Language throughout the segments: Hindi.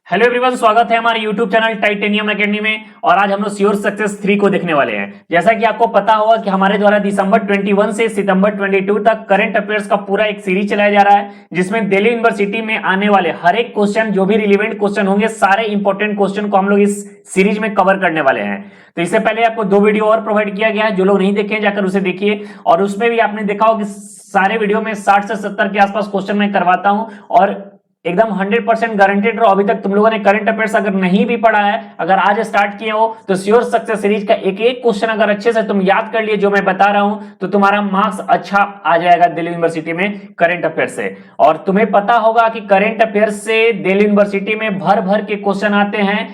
हेलो एवरीवन, स्वागत है हमारे यूट्यूब चैनल टाइटेनियम एकेडमी में। और आज हम लोग श्योर सक्सेस 3 को देखने वाले हैं। जैसा कि आपको पता होगा कि हमारे द्वारा दिसंबर 21 से सितंबर 22 तक करंट अफेयर्स का पूरा एक सीरीज चलाया जा रहा है, जिसमें दिल्ली यूनिवर्सिटी में आने वाले हर एक क्वेश्चन, जो भी रिलेवेंट क्वेश्चन होंगे, सारे इंपॉर्टेंट क्वेश्चन को हम लोग इस सीरीज में कवर करने वाले हैं। तो इससे पहले आपको 2 वीडियो और प्रोवाइड किया गया है, जो लोग नहीं देखे जाकर उसे देखिए। और उसमें भी आपने देखा होगा कि सारे वीडियो में 60 से 70 के आसपास क्वेश्चन मैं करवाता हूं और एकदम 100% गारंटेड रहो। अभी तक तुम लोगों ने करंट अफेयर्स अगर नहीं भी पढ़ा है, अगर आज स्टार्ट किए हो, तो श्योर सक्सेस सीरीज का एक एक क्वेश्चन अगर अच्छे से तुम याद कर लिए जो मैं बता रहा हूं, तो तुम्हारा मार्क्स अच्छा आ जाएगा दिल्ली यूनिवर्सिटी में करंट अफेयर से। और तुम्हें पता होगा कि करंट अफेयर से दिल्ली यूनिवर्सिटी में भर भर के क्वेश्चन आते हैं।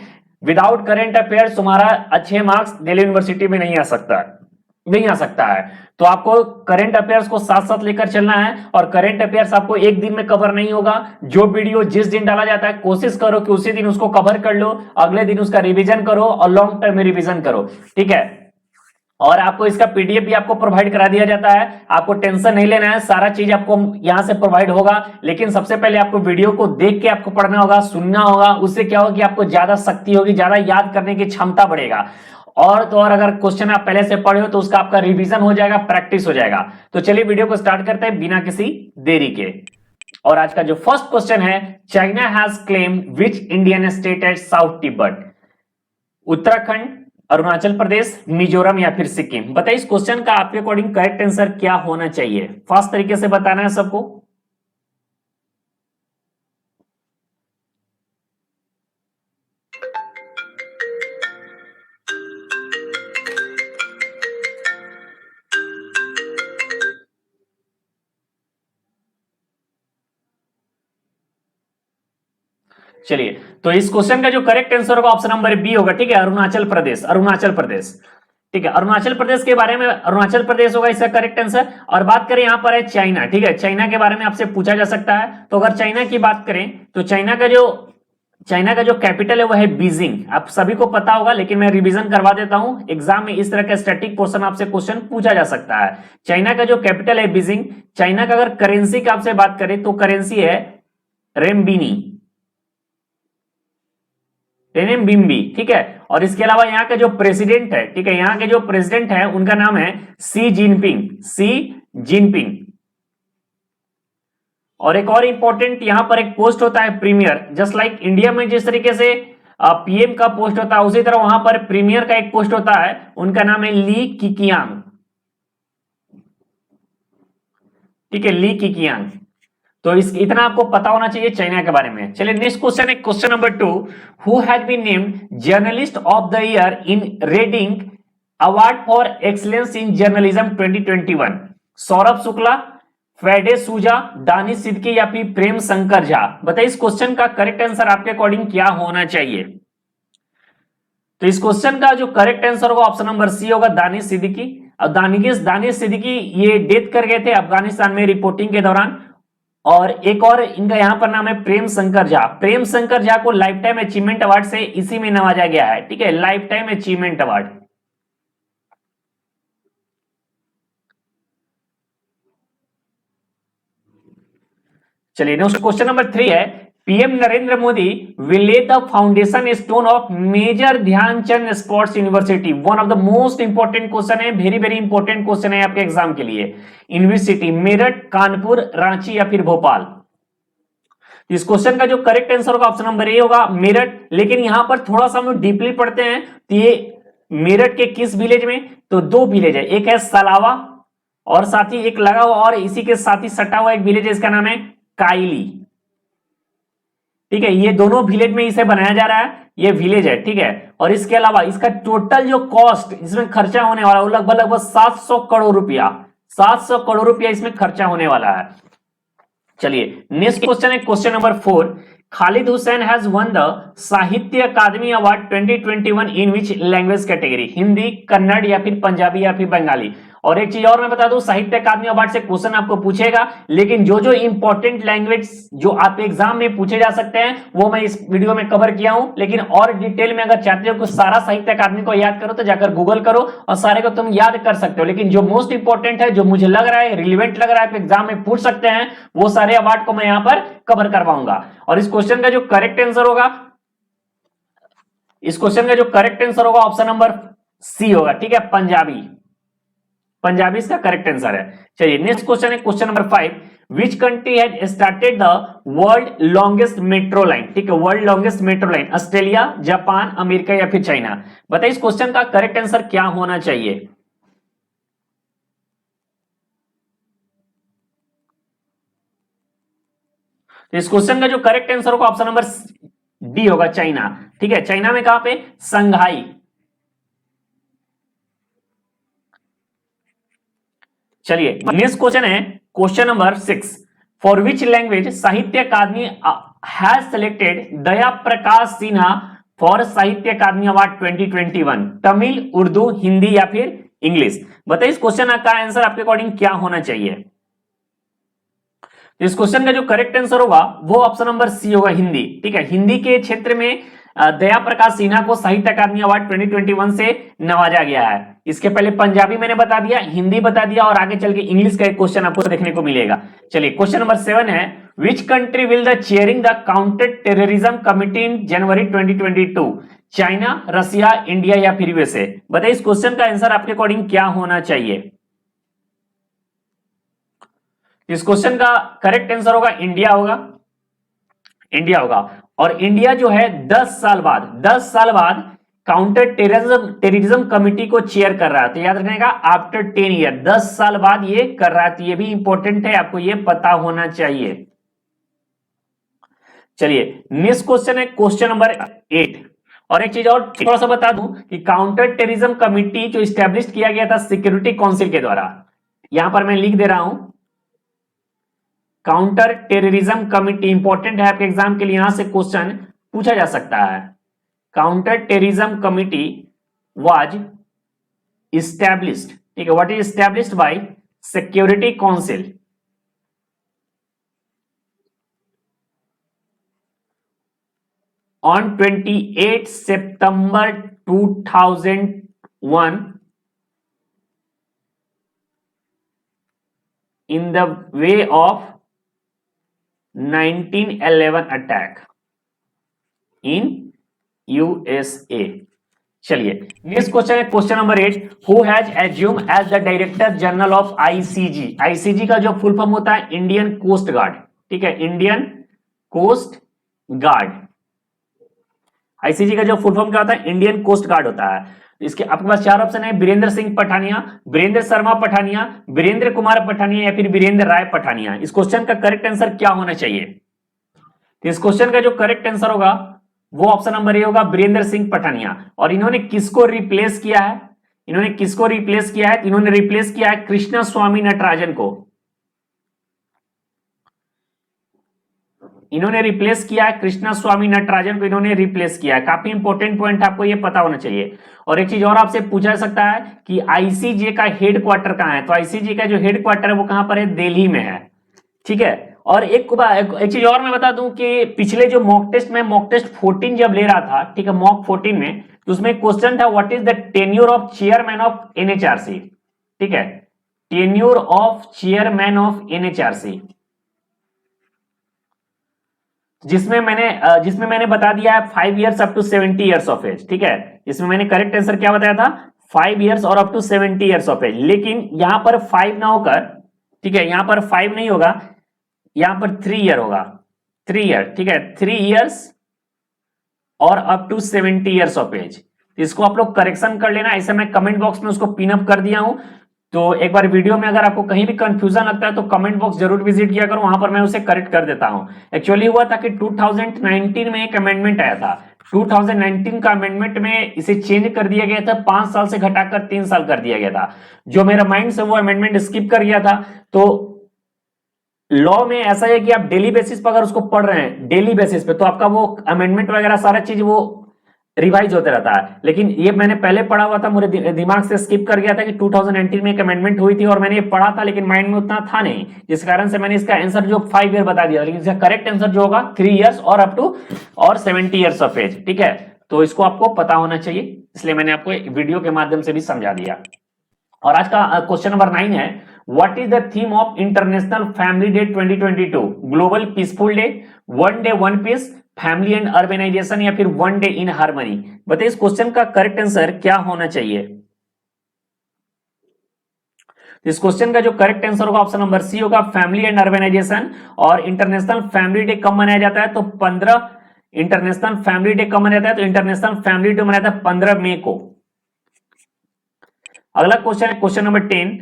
विदाउट करंट अफेयर्स तुम्हारा अच्छे मार्क्स दिल्ली यूनिवर्सिटी में नहीं आ सकता है। तो आपको करंट अफेयर्स को साथ साथ लेकर चलना है। और करंट अफेयर्स आपको एक दिन में कवर नहीं होगा। जो वीडियो जिस दिन डाला जाता है, कोशिश करो कि उसी दिन उसको कवर कर लो, अगले दिन उसका रिवीजन करो और लॉन्ग टर्म में रिवीजन करो, ठीक है। और आपको इसका पीडीएफ भी आपको प्रोवाइड करा दिया जाता है। आपको टेंशन नहीं लेना है, सारा चीज आपको यहां से प्रोवाइड होगा। लेकिन सबसे पहले आपको वीडियो को देख के आपको पढ़ना होगा, सुनना होगा। उससे क्या होगा कि आपको ज्यादा शक्ति होगी, ज्यादा याद करने की क्षमता बढ़ेगा। और तो और अगर क्वेश्चन आप पहले से पढ़े हो तो उसका आपका रिवीजन हो जाएगा, प्रैक्टिस हो जाएगा। तो चलिए वीडियो को स्टार्ट करते हैं बिना किसी देरी के। और आज का जो फर्स्ट क्वेश्चन है, China has claim which Indian state at south Tibet? Uttarakhand, Arunachal Pradesh, Mizoram या फिर सिक्किम? बताइए इस क्वेश्चन का आपके अकॉर्डिंग करेक्ट आंसर क्या होना चाहिए। फास्ट तरीके से बताना है सबको। चलिए, तो इस क्वेश्चन का जो करेक्ट आंसर होगा ऑप्शन नंबर बी होगा, ठीक है। अरुणाचल प्रदेश, अरुणाचल प्रदेश, ठीक है। अरुणाचल प्रदेश के बारे में अरुणाचल प्रदेश होगा इसका करेक्ट आंसर। और बात करें यहां पर है चाइना, ठीक है। चाइना के बारे में आपसे पूछा जा सकता है। तो अगर चाइना की बात करें तो चाइना का जो कैपिटल है वह है बीजिंग। आप सभी को पता होगा, लेकिन मैं रिवीजन करवा देता हूं। एग्जाम में इस तरह का स्टैटिक पोर्शन आपसे क्वेश्चन पूछा जा सकता है। चाइना का जो कैपिटल है बीजिंग। चाइना का अगर करेंसी का आपसे बात करें तो करेंसी है रेमबिनी, रेमबिम्बी, ठीक है। और इसके अलावा यहाँ का जो प्रेसिडेंट है, ठीक है, यहाँ के जो प्रेसिडेंट है उनका नाम है सी जिनपिंग, सी जिनपिंग। और एक और इंपॉर्टेंट यहां पर एक पोस्ट होता है प्रीमियर। जस्ट लाइक इंडिया में जिस तरीके से पीएम का पोस्ट होता है, उसी तरह वहां पर प्रीमियर का एक पोस्ट होता है, उनका नाम है ली किकियांग, ठीक है, ली किकियांग। तो इतना आपको पता होना चाहिए चाइना के बारे में। चलिए नेक्स्ट क्वेश्चन है, question number 2। Who has been named journalist of the year in RedInk award for excellence in journalism 2021? Saurabh Shukla, फेडे सूजा, दानिश सिद्दीकी या फिर प्रेम शंकर झा? बताइए इस क्वेश्चन का करेक्ट आंसर आपके अकॉर्डिंग क्या होना चाहिए। तो इस क्वेश्चन का जो करेक्ट आंसर होगा ऑप्शन नंबर सी होगा, दानिश सिद्दीकी। और दानिश सिद्दीकी ये डेथ कर गए थे अफगानिस्तान में रिपोर्टिंग के दौरान। और एक और इनका यहां पर नाम है प्रेम शंकर झा। प्रेम शंकर झा को लाइफ टाइम अचीवमेंट अवार्ड से इसी में नवाजा गया है, ठीक है, लाइफ टाइम अचीवमेंट अवार्ड। चलिए नेक्स्ट क्वेश्चन नंबर 3 है, PM Narendra Modi will lay the foundation stone of major Dhyan Chand sports university. One of the most important question है, वेरी वेरी इंपॉर्टेंट क्वेश्चन है आपके एग्जाम के लिए। यूनिवर्सिटी मेरठ, कानपुर, रांची या फिर भोपाल? इस क्वेश्चन का जो करेक्ट आंसर होगा ऑप्शन नंबर ए होगा, मेरठ। लेकिन यहां पर थोड़ा सा हम लोग डीपली पढ़ते हैं तो ये मेरठ के किस विलेज में? तो 2 विलेज है, एक है सलावा और साथ ही एक लगा हुआ और इसी के साथ ही सटा हुआ एक विलेज है, इसका नाम है काइली, ठीक है। ये दोनों विलेज में इसे बनाया जा रहा है, ये विलेज है, ठीक है। और इसके अलावा इसका टोटल जो कॉस्ट इसमें खर्चा होने वाला है वो लगभग 700 करोड़ रुपया, 700 करोड़ रुपया इसमें खर्चा होने वाला है। चलिए नेक्स्ट क्वेश्चन है, question number 4। Khalid Hussain has won the Sahitya Akademi award 2021 in which language category? Hindi, Kannada या फिर पंजाबी या फिर बंगाली? और एक चीज और मैं बता दूं, साहित्य अकादमी अवार्ड से क्वेश्चन आपको पूछेगा, लेकिन जो इंपॉर्टेंट लैंग्वेज जो आपके एग्जाम में पूछे जा सकते हैं वो मैं इस वीडियो में कवर किया हूं। लेकिन और डिटेल में अगर चाहते हो कि सारा साहित्य अकादमी को याद करो तो जाकर गूगल करो और सारे को तुम याद कर सकते हो। लेकिन जो मोस्ट इंपॉर्टेंट है, जो मुझे लग रहा है रिलेवेंट लग रहा है, एग्जाम में पूछ सकते हैं, वो सारे अवार्ड को मैं यहां पर कवर करवाऊंगा। और इस क्वेश्चन का जो करेक्ट आंसर होगा इस क्वेश्चन का जो करेक्ट आंसर होगा ऑप्शन नंबर सी होगा, ठीक है, पंजाबी। पंजाबी इसका करेक्ट आंसर है। चलिए नेक्स्ट क्वेश्चन है question number 5, which country had started the world longest metro line, ठीक है, world longest metro line, Australia, Japan, America या फिर चाइना। बताइए इस क्वेश्चन का करेक्ट आंसर क्या होना चाहिए। तो इस क्वेश्चन का जो करेक्ट आंसर होगा ऑप्शन नंबर डी होगा, चाइना, ठीक है। चाइना में कहां पे, संघाई। चलिए नेक्स्ट क्वेश्चन है question number 6, for which language Sahitya Akademi has selected Daya Prakash Sinha for Sahitya Akademi award 2021, Tamil, Urdu, Hindi या फिर इंग्लिश। बताइए इस क्वेश्चन का आंसर आपके अकॉर्डिंग क्या होना चाहिए। इस क्वेश्चन का जो करेक्ट आंसर होगा वो ऑप्शन नंबर सी होगा, हिंदी, ठीक है। हिंदी के क्षेत्र में दया प्रकाश सिन्हा को साहित्य अकादमी अवार्ड 2021 से नवाजा गया है। इसके पहले पंजाबी मैंने बता दिया, हिंदी बता दिया और आगे चल के इंग्लिश का एक क्वेश्चन आपको देखने को मिलेगा। चलिए क्वेश्चन नंबर 7 है, which country will the chairing the counter terrorism committee in January 2022, China, Russia, India या फिर यूएसए। बताइए इस क्वेश्चन का आंसर आपके अकॉर्डिंग क्या होना चाहिए। इस क्वेश्चन का करेक्ट आंसर होगा इंडिया होगा, इंडिया होगा। और इंडिया जो है 10 साल बाद काउंटर टेररिज्म कमिटी को चेयर कर रहा है। तो याद रखने का आफ्टर 10 ईयर, 10 साल बाद ये कर रहा है। तो ये भी इंपॉर्टेंट है, आपको ये पता होना चाहिए। चलिए नेक्स्ट क्वेश्चन है क्वेश्चन नंबर 8। और एक चीज और थोड़ा सा बता दूं कि काउंटर टेररिज्म कमिटी जो स्टैब्लिश किया गया था सिक्योरिटी काउंसिल के द्वारा, यहां पर मैं लिख दे रहा हूं काउंटर टेररिज्म कमिटी, इंपॉर्टेंट है आपके एग्जाम के लिए, यहां से क्वेश्चन पूछा जा सकता है। Counter terrorism committee was established, ठीक है, what is established bye security council on 28 September 2001 in the way of 1911 attack in USA। चलिए नेक्स्ट क्वेश्चन है question number 8, who has assume as the director general of ICG. ICG का जो फुल फॉर्म होता है इंडियन कोस्ट गार्ड, ठीक है, इंडियन कोस्ट गार्ड। आईसीजी का जो फुल फॉर्म क्या होता है, इंडियन कोस्ट गार्ड होता है। इसके आपके पास 4 ऑप्शन है, वीरेंद्र सिंह पठानिया, वीरेंद्र शर्मा पठानिया, वीरेंद्र कुमार पठानिया या फिर वीरेंद्र राय पठानिया। इस क्वेश्चन का करेक्ट आंसर क्या होना चाहिए। तो इस क्वेश्चन का जो करेक्ट आंसर होगा वो ऑप्शन नंबर ए होगा, वीरेंद्र सिंह पठानिया। और इन्होंने किसको रिप्लेस किया है, इन्होंने किसको रिप्लेस किया है, इन्होंने रिप्लेस किया है कृष्णा स्वामी नटराजन को। इन्होंने रिप्लेस किया है कृष्णा स्वामी नटराजन को, इन्होंने रिप्लेस किया है। काफी इंपॉर्टेंट पॉइंट आपको ये पता होना चाहिए। और एक चीज और आपसे पूछा जा सकता है कि आईसीजे का हेड क्वार्टर कहां है। तो आईसीजे का जो हेड क्वार्टर है वो कहां पर है, दिल्ली में है, ठीक है। और एक चीज और मैं बता दूं कि पिछले जो मॉक टेस्ट में, मॉक टेस्ट 14 जब ले रहा था, ठीक है, मॉक 14 में, तो उसमें क्वेश्चन था what is the tenure of chairman of NHRC, ठीक है, tenure of chairman of NHRC, जिसमें मैंने बता दिया है 5 years up to 70 years of age, ठीक है। इसमें मैंने करेक्ट आंसर क्या बताया था, 5 इयर्स और up to 70 years of age. लेकिन यहां पर 5 ना होकर, ठीक है, यहां पर 5 नहीं होगा, यहां पर 3 ईयर होगा, 3 ईयर, ठीक है, 3 इयर्स और up to 70 years of age. इसको आप लोग करेक्शन कर लेना, ऐसे मैं कमेंट बॉक्स में उसको पिन अप कर दिया हूं। तो एक बार वीडियो में अगर आपको कहीं भी कंफ्यूजन लगता है तो कमेंट बॉक्स जरूर विजिट किया करो, वहां पर मैं उसे करेक्ट कर देता हूं। एक्चुअली हुआ था कि 2019 में एक अमेंडमेंट आया था, 2019 का अमेंडमेंट में इसे चेंज कर दिया गया था, 5 साल से घटाकर 3 साल कर दिया गया था। जो मेरा माइंड से वो अमेंडमेंट स्किप कर गया था। तो लॉ में ऐसा है कि आप डेली बेसिस पर अगर उसको पढ़ रहे हैं, डेली बेसिस पे, तो आपका वो अमेंडमेंट वगैरह सारा चीज वो रिवाइज होते रहता है। लेकिन ये मैंने पहले पढ़ा हुआ था, मेरे दिमाग से स्किप कर गया था कि 2019 में एक अमेंडमेंट हुई थी और मैंने ये पढ़ा था, लेकिन माइंड में उतना था नहीं, जिस कारण से मैंने इसका आंसर जो 5 ईयर बता दिया। लेकिन इसका करेक्ट आंसर जो होगा 3 इयर्स और अप टू और 70 इयर्स ऑफ एज, ठीक है। तो इसको आपको पता होना चाहिए, इसलिए मैंने आपको वीडियो के माध्यम से भी समझा दिया। और आज का क्वेश्चन नंबर 9 है, what is the theme of international family day 2022? Global peaceful day, one day one peace, family and urbanization या फिर वन डे इन हार्मनी? बताइए इस क्वेश्चन का करेक्ट आंसर क्या होना चाहिए? इस क्वेश्चन का जो करेक्ट आंसर होगा ऑप्शन नंबर सी होगा, फैमिली एंड अर्बेनाइजेशन। और इंटरनेशनल फैमिली डे कब मनाया जाता है? तो 15 इंटरनेशनल फैमिली डे कब मनाया जाता है? तो इंटरनेशनल फैमिली डे मनाया जाता है 15 मई को। अगला क्वेश्चन है question number 10,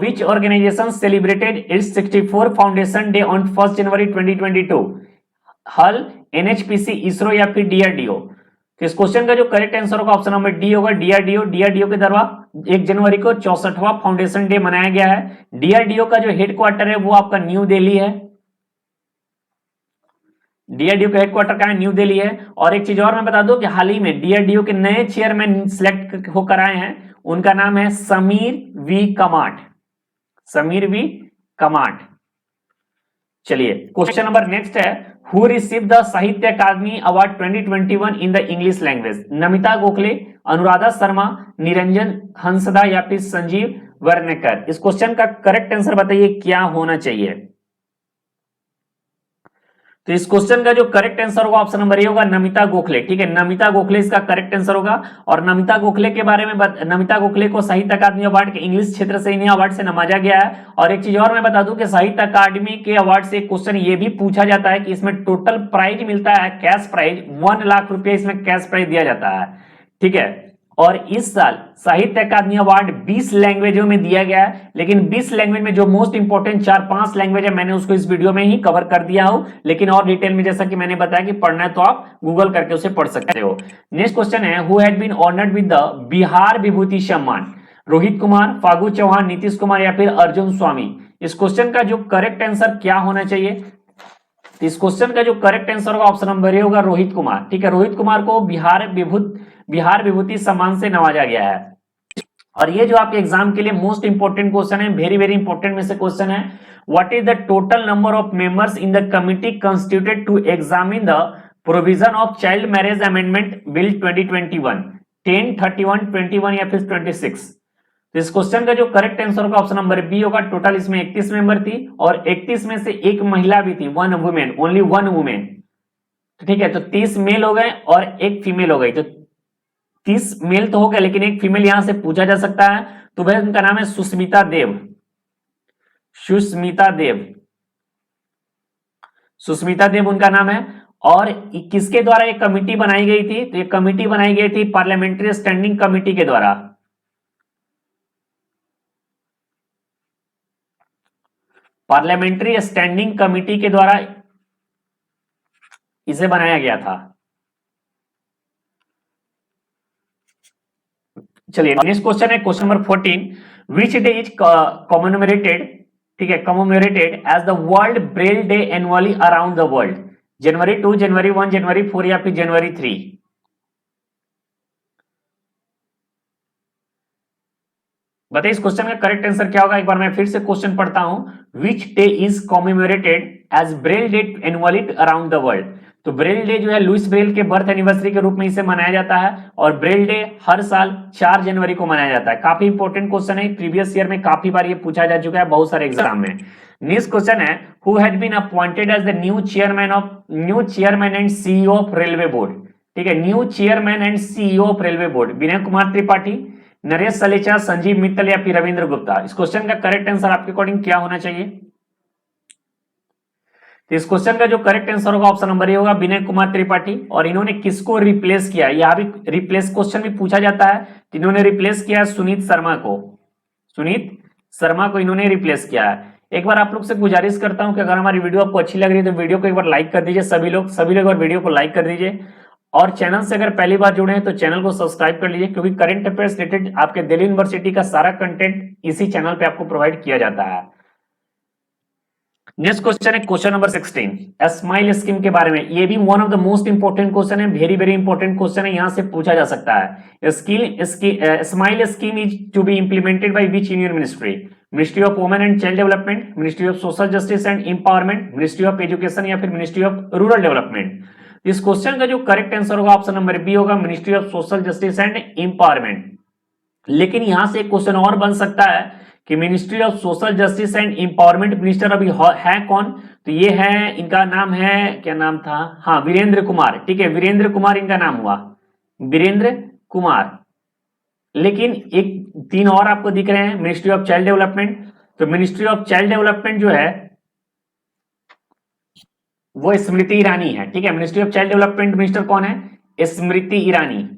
which organization celebrated its 64 foundation day on 1 January 2022? HAL, NHPC, ISRO या फिर डीआरडीओ? तो इस क्वेश्चन का जो करेक्ट आंसर होगा ऑप्शन नंबर डी होगा, डीआरडीओ। डीआरडीओ के द्वारा 1 जनवरी को 64वां फाउंडेशन डे मनाया गया है। डीआरडीओ का जो हेडक्वार्टर है वो आपका न्यू दिल्ली है। डीआरडीओ का हेडक्वार्टर कहां है? न्यू दिल्ली है। और एक चीज और मैं बता दूं कि हाल ही में डीआरडीओ के नए चेयरमैन सिलेक्ट होकर आए हैं, उनका नाम है समीर वी कमाट। समीर वी कमाट। चलिए क्वेश्चन नंबर नेक्स्ट है, who receive the Sahitya Akademi award 2021 in the English language? Namita Gokhale, Anuradha Sharma, Niranjan Hansda या फिर संजीव वर्णेकर? इस क्वेश्चन का करेक्ट आंसर बताइए क्या होना चाहिए? तो इस क्वेश्चन का जो करेक्ट आंसर होगा ऑप्शन नंबर ए होगा, नमिता गोखले। ठीक है, नमिता गोखले इसका करेक्ट आंसर होगा। और नमिता गोखले के बारे में नमिता गोखले को साहित्य अकादमी अवार्ड के इंग्लिश क्षेत्र से इन्हें अवार्ड से नवाजा गया है। और एक चीज और मैं बता दूं कि साहित्य अकादमी के अवार्ड से एक क्वेश्चन ये भी पूछा जाता है कि इसमें टोटल प्राइज मिलता है, कैश प्राइज 1 लाख रुपए इसमें कैश प्राइज दिया जाता है। ठीक है, और इस साल साहित्य अकादमी अवार्ड 20 लैंग्वेजों में दिया गया है, लेकिन 20 लैंग्वेज में जो मोस्ट इंपोर्टेंट 4-5 लैंग्वेज है मैंने उसको इस वीडियो में ही कवर कर दिया हूं, लेकिन और डिटेल में जैसा कि मैंने बताया कि पढ़ना है तो आप गूगल करके उसे पढ़ सकते हो। नेक्स्ट क्वेश्चन है, who had been honoured with the Bihar Vibhuti Samman? Rohit Kumar, Phagu Chauhan, Nitish Kumar या फिर अर्जुन स्वामी? इस क्वेश्चन का जो करेक्ट आंसर क्या होना चाहिए? इस क्वेश्चन का जो करेक्ट आंसर होगा ऑप्शन नंबर ए होगा, रोहित कुमार। ठीक है, रोहित कुमार को बिहार विभूति सम्मान से नवाजा गया है। और ये जो आपके एग्जाम के लिए मोस्ट इंपोर्टेंट क्वेश्चन है, वेरी वेरी इंपोर्टेंट में से क्वेश्चन है, what is the total number of members in the committee constituted to examine the provision of child marriage amendment bill 2021? 10, 31, 21 या फिर 26? तो इस क्वेश्चन का जो करेक्ट आंसर होगा ऑप्शन नंबर बी होगा, टोटल इसमें 31 मेंबर थी और 31 में से एक महिला भी थी, 1 वुमेन, ओनली 1 वुमेन। ठीक है, तो 30 मेल हो गए और एक फीमेल हो गई, तो 30 मेल तो हो गया लेकिन एक फीमेल यहां से पूछा जा सकता है, तो वह उनका नाम है सुष्मिता देव। सुष्मिता देव, सुष्मिता देव उनका नाम है। और किसके द्वारा एक कमिटी बनाई गई थी? तो एक कमिटी बनाई गई थी पार्लियामेंट्री स्टैंडिंग कमिटी के द्वारा। पार्लियामेंट्री स्टैंडिंग कमिटी के द्वारा इसे बनाया गया था। चलिए नेक्स्ट क्वेश्चन है question number 14, which day is commemorated, ठीक है, commemorated as the world braille day annually around the world? जनवरी 2, जनवरी 1, जनवरी 4 या फिर जनवरी 3? बताइए इस क्वेश्चन का करेक्ट आंसर क्या होगा? एक बार मैं फिर से क्वेश्चन पढ़ता हूं, which day is commemorated as Braille day annually around the world? तो ब्रेल डे जो है लुइस ब्रेल के बर्थ एनिवर्सरी के रूप में इसे मनाया जाता है और ब्रेल डे हर साल 4 जनवरी को मनाया जाता है। काफी इंपॉर्टेंट क्वेश्चन है, प्रीवियस ईयर में काफी बार ये पूछा जा चुका है बहुत सारे एग्जाम में। नेक्स्ट क्वेश्चन है, who had been appointed as the new chairman and CEO of railway board? ठीक है, new chairman and CEO of railway board, Vinay Kumar Tripathi, Naresh Salecha, Sanjeev Mittal या फिर रविंद्र गुप्ता? इस क्वेश्चन का करेक्ट आंसर आपके अकॉर्डिंग क्या होना चाहिए? तो इस क्वेश्चन का जो करेक्ट आंसर होगा ऑप्शन नंबर ए होगा, विनय कुमार त्रिपाठी। और इन्होंने किसको रिप्लेस किया? यह भी रिप्लेस क्वेश्चन भी पूछा जाता है, इन्होंने रिप्लेस किया सुनीत शर्मा को। सुनीत शर्मा को इन्होंने रिप्लेस किया है। एक बार आप लोग से गुजारिश करता हूं कि अगर हमारी वीडियो आपको अच्छी लग रही है तो वीडियो को एक बार लाइक कर दीजिए, सभी लोग और वीडियो को लाइक कर दीजिए। और चैनल से अगर पहली बार जुड़े हैं तो चैनल को सब्सक्राइब कर लीजिए, क्योंकि करंट अफेयर्स रिलेटेड आपके दिल्ली यूनिवर्सिटी का सारा कंटेंट इसी चैनल पे आपको प्रोवाइड किया जाता है। नेक्स्ट क्वेश्चन है क्वेश्चन नंबर 16, स्माइल स्कीम के बारे में। ये भी one of the most important question है, वेरी वेरी इंपोर्टेंट क्वेश्चन है, यहां से पूछा जा सकता है। Smile scheme is to be implemented by which union ministry? Ministry of women and child development, ministry of social justice and empowerment, ministry of education या फिर मिनिस्ट्री ऑफ रूरल डेवलपमेंट? इस क्वेश्चन का जो करेक्ट आंसर होगा ऑप्शन नंबर बी होगा, ministry of social justice and empowerment. लेकिन यहां से एक क्वेश्चन और बन सकता है कि ministry of social justice and empowerment minister अभी है कौन, तो ये है, इनका नाम है, क्या नाम था, हाँ वीरेंद्र कुमार। ठीक है, वीरेंद्र कुमार इनका नाम हुआ, वीरेंद्र कुमार। लेकिन एक तीन और आपको दिख रहे हैं, मिनिस्ट्री ऑफ चाइल्ड डेवलपमेंट। तो मिनिस्ट्री ऑफ चाइल्ड डेवलपमेंट जो है वो स्मृति ईरानी है। ठीक है, ministry of child development minister कौन है, स्मृति ईरानी।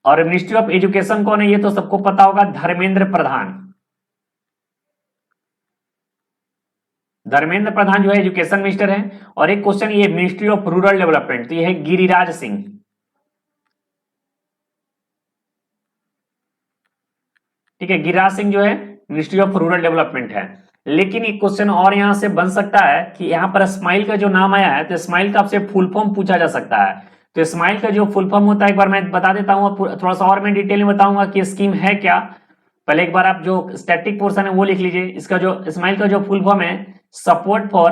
और मिनिस्ट्री ऑफ एजुकेशन कौन है, ये तो सबको पता होगा, धर्मेंद्र प्रधान। धर्मेंद्र प्रधान जो है एजुकेशन मिनिस्टर है। और एक क्वेश्चन ये मिनिस्ट्री ऑफ रूरल डेवलपमेंट, तो ये है गिरिराज सिंह। ठीक है, गिरिराज सिंह जो है मिनिस्ट्री ऑफ रूरल डेवलपमेंट है। लेकिन एक क्वेश्चन और यहां से बन सकता है कि यहां पर इस्माइल का जो नाम आया है, तो इस्माइल का आपसे फुल फॉर्म पूछा जा सकता है। तो इस्माइल का जो फुल फॉर्म होता है एक बार मैं बता देता हूं, थोड़ा सा और मैं डिटेल में बताऊंगा कि स्कीम है क्या। पहले एक बार आप जो स्टैटिक पोर्शन है वो लिख लीजिए। इसका जो इस्माइल का जो फुल फॉर्म है, support for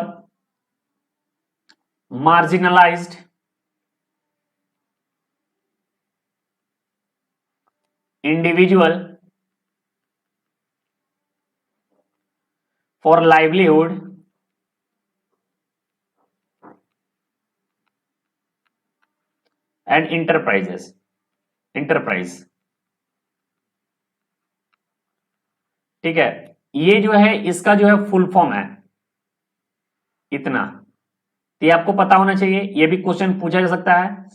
marginalised individual for livelihood and enterprise. ठीक है, ये जो है इसका जो है फुल फॉर्म है इतना, तो ये आपको पता होना चाहिए, ये भी क्वेश्चन पूछा जा सकता है।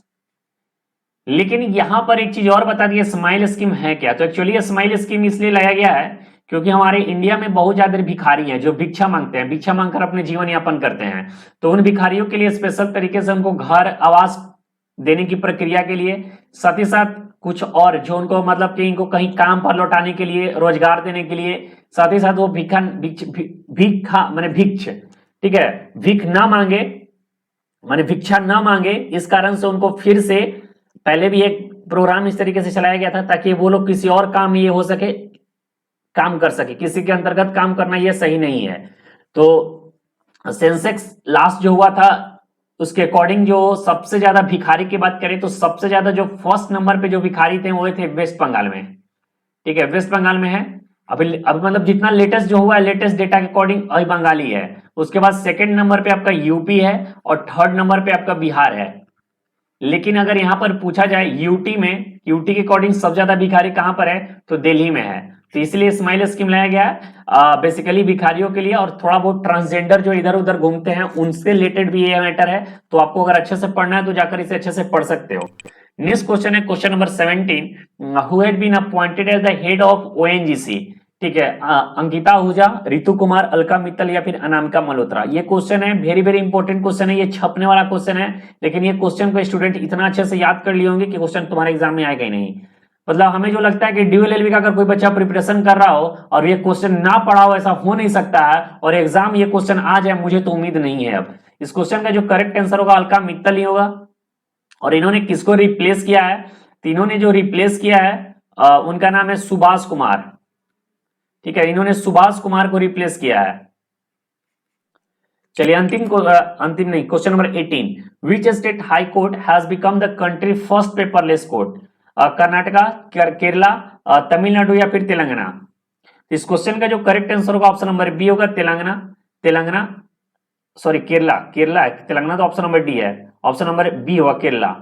लेकिन यहां पर एक चीज और बता दी, स्माइल स्कीम है क्या। तो एक्चुअली स्माइल स्कीम इसलिए लाया गया है क्योंकि हमारे इंडिया में बहुत ज्यादा भिखारी हैं जो भिक्षा मांगते हैं, भिक्षा मांगकर अपने जीवन यापन करते हैं। तो उन भिखारियों के लिए स्पेशल तरीके से उनको घर आवास देने की प्रक्रिया के लिए, साथ ही साथ कुछ और जो उनको मतलब कि इनको कहीं काम पर लौटाने के लिए, रोजगार देने के लिए, साथ ही साथ वो भिक्षा माने भिक्ष, ठीक है, भिख ना मांगे माने भिक्षा ना मांगे, इस कारण से उनको फिर से, पहले भी एक प्रोग्राम इस तरीके से चलाया गया था ताकि वो लोग किसी और काम ये हो सके, काम कर सके, किसी के अंतर्गत काम करना ये सही नहीं है। तो सेंसेक्स लास्ट जो हुआ था उसके अकॉर्डिंग जो सबसे ज्यादा भिखारी की बात करें तो सबसे ज्यादा जो फर्स्ट नंबर पे जो भिखारी थे वो थे वेस्ट बंगाल में। ठीक है, वेस्ट बंगाल में है अभी मतलब जितना लेटेस्ट जो हुआ है, लेटेस्ट डेटा के अकॉर्डिंग अभी बंगाली है। उसके बाद सेकंड नंबर पे आपका यूपी है और थर्ड नंबर पे आपका बिहार है। लेकिन अगर यहां पर पूछा जाए यूटी में, यूटी के अकॉर्डिंग सबसे ज्यादा भिखारी कहां पर है, तो दिल्ली में है। तो इसलिए स्माइल स्कीम लाया गया है बेसिकली भिखारियों के लिए, और थोड़ा बहुत ट्रांसजेंडर जो इधर उधर घूमते हैं उनसे रिलेटेड भी ये मैटर है। तो आपको अगर अच्छे से पढ़ना है तो जाकर इसे अच्छे से पढ़ सकते हो। नेक्स्ट क्वेश्चन है question number 17, who had been appointed as the head of ONGC. ठीक है, अंकिता आहूजा, रितु कुमार, अलका मित्तल या फिर अनामिका मल्होत्रा। ये क्वेश्चन है वेरी वेरी इंपॉर्टेंट क्वेश्चन है, ये छपने वाला क्वेश्चन है। लेकिन ये क्वेश्चन को स्टूडेंट इतना अच्छे से याद कर लिए होंगे कि क्वेश्चन तुम्हारे एग्जाम में आएगा ही नहीं। मतलब हमें जो लगता है कि ड्यूअल एलएलबी का अगर कोई बच्चा प्रिपरेशन कर रहा हो और ये क्वेश्चन ना पढ़ा हो, ऐसा हो नहीं सकता है, और एग्जाम ये क्वेश्चन आ जाए, मुझे तो उम्मीद नहीं है। अब इस क्वेश्चन का जो करेक्ट आंसर होगा अलका मित्तल ही होगा। और इन्होंने किसको रिप्लेस किया है, तो इन्होंने जो रिप्लेस किया है उनका नाम है सुभाष कुमार। ठीक है, इन्होंने सुभाष कुमार को रिप्लेस किया है। चलिए अंतिम नहीं, question number 18, which state high court has become the country first paperless court. Karnataka, Kerala, Tamil Nadu या फिर तेलंगाना। इस क्वेश्चन का जो करेक्ट आंसर होगा ऑप्शन नंबर बी होगा, तेलंगाना सॉरी केरला है, तेलंगाना तो ऑप्शन नंबर डी है, ऑप्शन नंबर बी होगा केरला।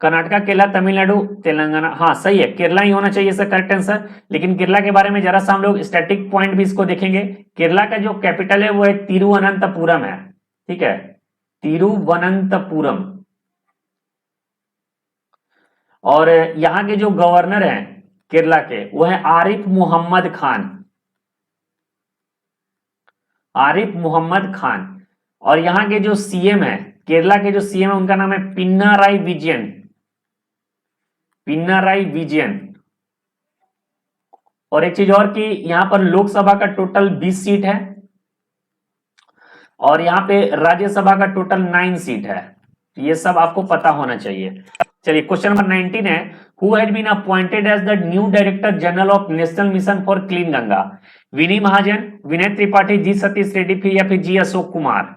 कर्नाटका, केरला, तमिलनाडु, तेलंगाना, हाँ सही है, केरला ही होना चाहिए इसका करेक्ट आंसर। लेकिन केरला के बारे में जरा सा हम लोग स्टैटिक पॉइंट भी इसको देखेंगे। केरला का जो कैपिटल है वो है तिरुवनंतपुरम है। ठीक है, तिरुवनंतपुरम। और यहां के जो गवर्नर हैं केरला के वो है आरिफ मोहम्मद खान, आरिफ मोहम्मद खान। और यहाँ के जो सीएम है, केरला के जो सीएम है उनका नाम है पिनाराई विजयन, पिनाराई विजयन। और एक चीज और कि यहां पर लोकसभा का टोटल 20 सीट है और यहां पे राज्यसभा का टोटल 9 सीट है। ये सब आपको पता होना चाहिए। चलिए क्वेश्चन नंबर 19 है, who had been appointed as the new director general of national mission for clean Ganga. Vini Mahajan, Vinay Tripathi, G Satish Reddy या फिर जी अशोक कुमार।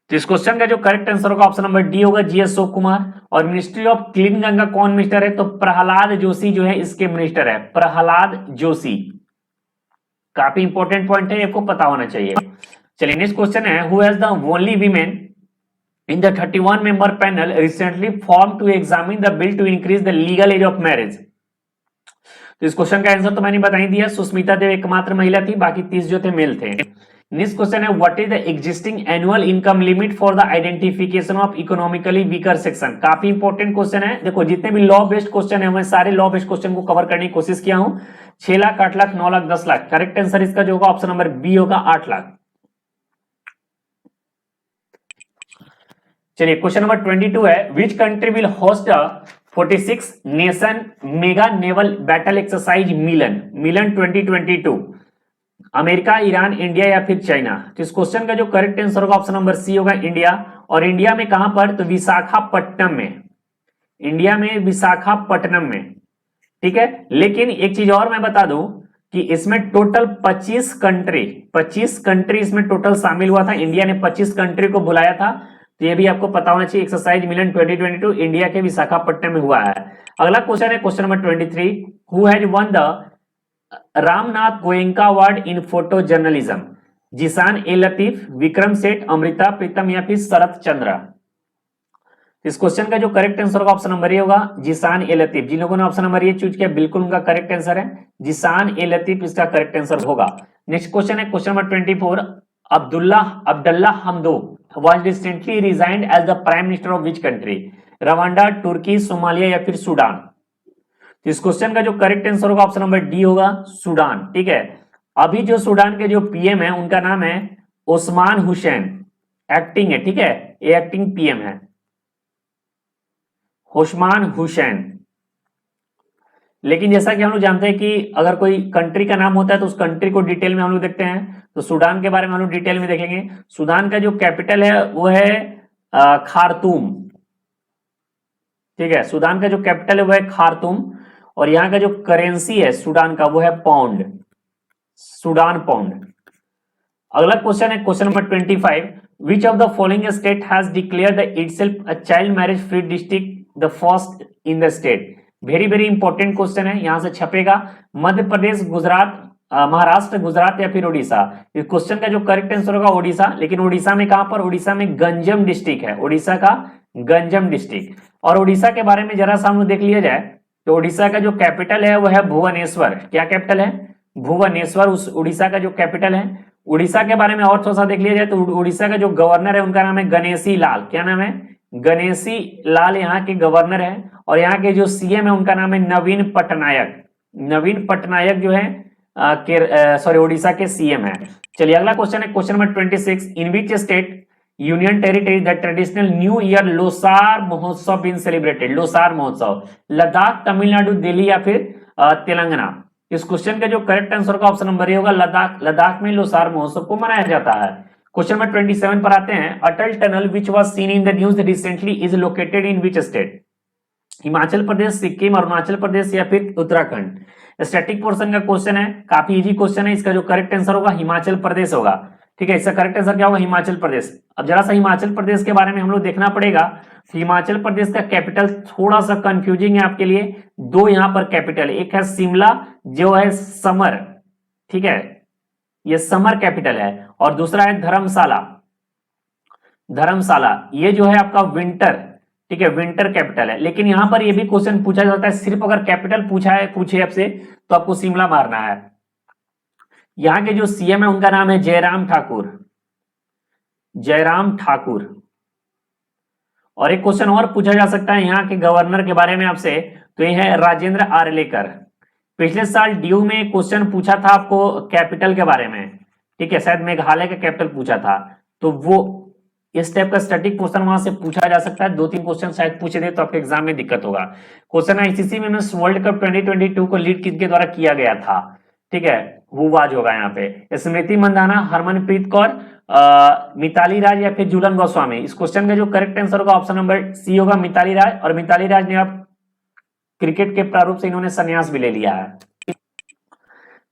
तो इस क्वेश्चन का जो करेक्ट आंसर होगा ऑप्शन नंबर डी होगा, जी अशोक कुमार। और मिनिस्ट्री ऑफ क्लीन गंगा कौन मिनिस्टर है? तो प्रहलाद जोशी जो है इसके मिनिस्टर है, प्रहलाद जोशी। काफी इंपॉर्टेंट पॉइंट है, आपको पता होना चाहिए। चलिए नेक्स्ट क्वेश्चन है, who has the only women in the 31 member panel recently formed to examine the bill to increase the legal age of marriage? तो इस क्वेश्चन का आंसर तो मैंने बता ही दिया, सुष्मिता देव एकमात्र महिला थी, बाकी 30 जो थे मेल थे। नेक्स्ट क्वेश्चन है, what is the existing annual income limit for the identification of economically weaker section? काफी इंपॉर्टेंट क्वेश्चन है। देखो जितने भी लॉ बेस्ड क्वेश्चन है मैं सारे लॉ बेस्ड क्वेश्चन को कवर करने की कोशिश किया हूं। 6 लाख, 8 लाख, 9 लाख, 10 लाख। करेक्ट आंसर इसका जो होगा ऑप्शन नंबर बी होगा, 8 लाख। चलिए क्वेश्चन नंबर 22 है, which country will host 46 nation mega naval battle exercise Milan 2022? America, Iran, India या फिर चाइना? तो इस क्वेश्चन का जो करेक्ट आंसर होगा ऑप्शन नंबर सी होगा, इंडिया। और इंडिया में कहां पर? तो विशाखापट्टनम में। इंडिया में विशाखापट्टनम में, ठीक है। लेकिन एक चीज और मैं बता दूं कि इसमें टोटल 25 कंट्री इसमें टोटल शामिल हुआ था। इंडिया ने 25 कंट्री को बुलाया था, तो ये भी आपको पता होना चाहिए। एक्सरसाइज मिलन 2022 इंडिया के विशाखापट्टनम में हुआ है। अगला क्वेश्चन है question number 23, who has won the Ramnath Goenka award in photo journalism? Zeeshan A Latif, Vikram Seth, Amrita प्रीतम या फिर शरत चंद्र? इस क्वेश्चन का जो करेक्ट आंसर होगा ऑप्शन नंबर ए होगा, जिशान ए लतीफ। जिन लोगों ने ऑप्शन नंबर ए चूज किया बिल्कुल उनका करेक्ट आंसर है, जिशान ए लतीफ इसका करेक्ट आंसर होगा। नेक्स्ट क्वेश्चन है question number 24, Abdalla Hamdok was recently resigned as the prime minister of which country? Rwanda, तुर्की, सोमालिया या फिर सूडान? तो इस क्वेश्चन का जो करेक्ट आंसर होगा ऑप्शन नंबर डी होगा, सूडान। ठीक है, अभी जो सूडान के जो पीएम है उनका नाम है ओस्मान हुसैन, एक्टिंग है, ठीक है, ये एक्टिंग पीएम है, ओस्मान हुसैन। लेकिन जैसा कि हम लोग जानते हैं कि अगर कोई कंट्री का नाम होता है तो उस कंट्री को डिटेल में हम लोग देखते हैं, तो सूडान के बारे में हम लोग डिटेल में देखेंगे। सूडान का जो कैपिटल है वो है खार्तूम, ठीक है, सूडान का जो कैपिटल है वो है खार्तूम। और यहाँ का जो करेंसी है सूडान का वो है पाउंड, सूडान पाउंड। अगला क्वेश्चन है question number 25, which of the following state has declared itself a child marriage free district the first in the state? Very very important question है, यहां से छपेगा। मध्य प्रदेश, गुजरात, महाराष्ट्र, गुजरात या फिर उड़ीसा? इस क्वेश्चन का जो करेक्ट आंसर होगा ओडिशा। लेकिन उड़ीसा में कहां पर? उड़ीसा में गंजम डिस्ट्रिक्ट है, उड़ीसा का गंजम डिस्ट्रिक्ट। और उड़ीसा के बारे में जरा सा हम देख लिया जाए तो उड़ीसा का जो कैपिटल है वो है भुवनेश्वर। क्या कैपिटल है? भुवनेश्वर उस उड़ीसा का जो कैपिटल है। उड़ीसा के बारे में और थोड़ा सा देख लिया जाए तो उड़ीसा का जो गवर्नर है उनका नाम है गणेशी लाल। क्या नाम है? गणेशी लाल यहाँ के गवर्नर है। और यहाँ के जो सीएम है उनका नाम है नवीन पटनायक। नवीन पटनायक जो है उड़ीसा के सीएम है। चलिए अगला क्वेश्चन है question number 26, in which state union territory the traditional new year Losar महोत्सव बीन सेलिब्रेटेड? लोसार महोत्सव लद्दाख, तमिलनाडु, दिल्ली या फिर तेलंगाना? इस क्वेश्चन का जो करेक्ट आंसर का ऑप्शन नंबर ए होगा लद्दाख। लद्दाख में लोसार महोत्सव को मनाया जाता है। क्वेश्चन नंबर 27 पर आते हैं, Atal tunnel which was seen in the news recently is located in which state? Himachal Pradesh, Sikkim, Arunachal Pradesh या फिर उत्तराखंड? स्टैटिक पोर्शन का क्वेश्चन है, काफी इजी क्वेश्चन है। इसका जो करेक्ट आंसर होगा हिमाचल प्रदेश होगा। ठीक है, इसका करेक्ट आंसर क्या होगा? हिमाचल प्रदेश। अब जरा सा हिमाचल प्रदेश के बारे में हम लोग देखना पड़ेगा। हिमाचल प्रदेश का कैपिटल थोड़ा सा कंफ्यूजिंग है आपके लिए। दो यहाँ पर कैपिटल, एक है शिमला जो है समर, ठीक है, ये समर कैपिटल है, और दूसरा है धर्मशाला। धर्मशाला ये जो है आपका विंटर, ठीक है, विंटर कैपिटल है। लेकिन यहां पर यह भी क्वेश्चन पूछा जाता है, सिर्फ अगर कैपिटल पूछे आपसे तो आपको शिमला मारना है। यहां के जो सीएम है उनका नाम है जयराम ठाकुर, जयराम ठाकुर। और एक क्वेश्चन और पूछा जा सकता है यहाँ के गवर्नर के बारे में आपसे, तो ये है राजेंद्र आर्लेकर। पिछले साल ड्यू में क्वेश्चन पूछा था आपको कैपिटल के बारे में, ठीक है, शायद मेघालय का कैपिटल पूछा था, तो वो इस टाइप का स्टैटिक क्वेश्चन वहां से पूछा जा सकता है। 2-3 क्वेश्चन शायद पूछे दे तो आपके एग्जाम में दिक्कत होगा। Question ICC men's world cup 2022 को लीड किसके द्वारा किया गया था? ठीक है, हुवाज होगा यहाँ पे। स्मृति मंदाना, हरमनप्रीत कौर, मिताली राज या फिर झूलन गोस्वामी? इस क्वेश्चन का जो करेक्ट आंसर होगा ऑप्शन नंबर सी होगा, मिताली राज। और मिताली राज ने अब क्रिकेट के प्रारूप से इन्होंने संन्यास भी ले लिया है।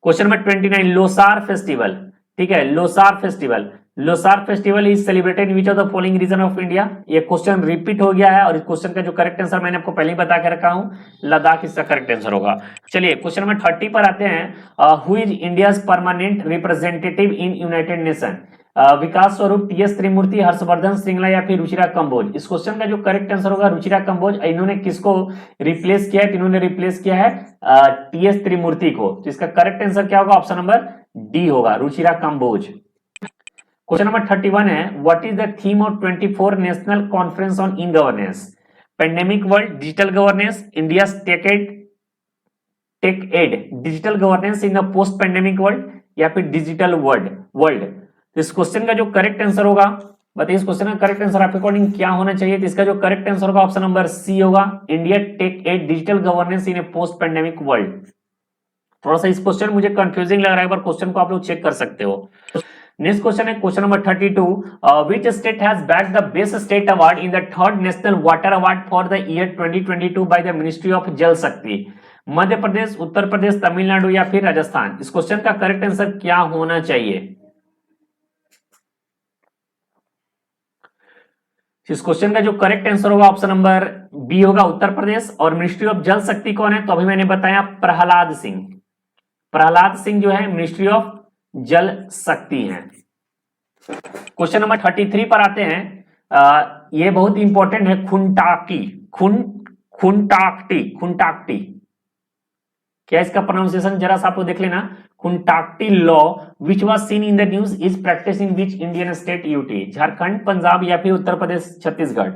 क्वेश्चन नंबर 29, लोसार फेस्टिवल, ठीक है, Losar festival. Losar festival is celebrated in which of the following region of India. ये क्वेश्चन रिपीट हो गया है और इस क्वेश्चन का जो करेक्ट आंसर मैंने आपको पहले ही बता के रखा हूं, लद्दाख इसका करेक्ट आंसर होगा। चलिए क्वेश्चन नंबर 30 पर आते हैं। Who is India's permanent representative in United Nation. Vikas Swarup, TS त्रिमूर्ति, हर्षवर्धन श्रृंगला या फिर रुचिरा कंबोज। इस क्वेश्चन का जो करेक्ट आंसर होगा रुचिरा कंबोज। इन्होंने किसको रिप्लेस किया है? इन्होंने रिप्लेस किया है टीएस त्रिमूर्ति को। तो इसका करेक्ट आंसर क्या होगा? ऑप्शन नंबर डी होगा, रुचिरा कंबोज। क्वेश्चन नंबर 31 है, what is the theme of 24 national conference on in governance. Pandemic world, digital governance, India take add, digital governance in the post pandemic world या फिर डिजिटल वर्ल्ड। तो इस क्वेश्चन का जो करेक्ट आंसर होगा, बताइए इस क्वेश्चन का करेक्ट आंसर आपके अकॉर्डिंग क्या होना चाहिए? तो इसका जो करेक्ट आंसर होगा ऑप्शन नंबर सी होगा, India take add digital governance in a post pandemic world. थोड़ा सा इस क्वेश्चन मुझे कंफ्यूजिंग लग रहा है, एक बार क्वेश्चन को आप लोग चेक कर सकते हो। नेक्स्ट क्वेश्चन है question number 32, which state has bagged the best state award in the 3rd national water award for the year 2022 by the ministry of जल शक्ति। मध्य प्रदेश, उत्तर प्रदेश, तमिलनाडु या फिर राजस्थान। इस क्वेश्चन का करेक्ट आंसर क्या होना चाहिए? इस क्वेश्चन का जो करेक्ट आंसर होगा ऑप्शन नंबर बी होगा, उत्तर प्रदेश। और मिनिस्ट्री ऑफ जल शक्ति कौन है? तो अभी मैंने बताया प्रहलाद सिंह। प्रहलाद सिंह जो है मिनिस्ट्री ऑफ जल शक्ति हैं। क्वेश्चन नंबर 33 पर आते हैं। ये बहुत इंपॉर्टेंट है, खुंटाक्टी। क्या इसका प्रोनाउंसिएशन जरा सा आपको देख लेना। Khuntkatti law which was seen in the news is practice in which Indian state UT. Jharkhand, Punjab या फिर उत्तर प्रदेश, छत्तीसगढ़।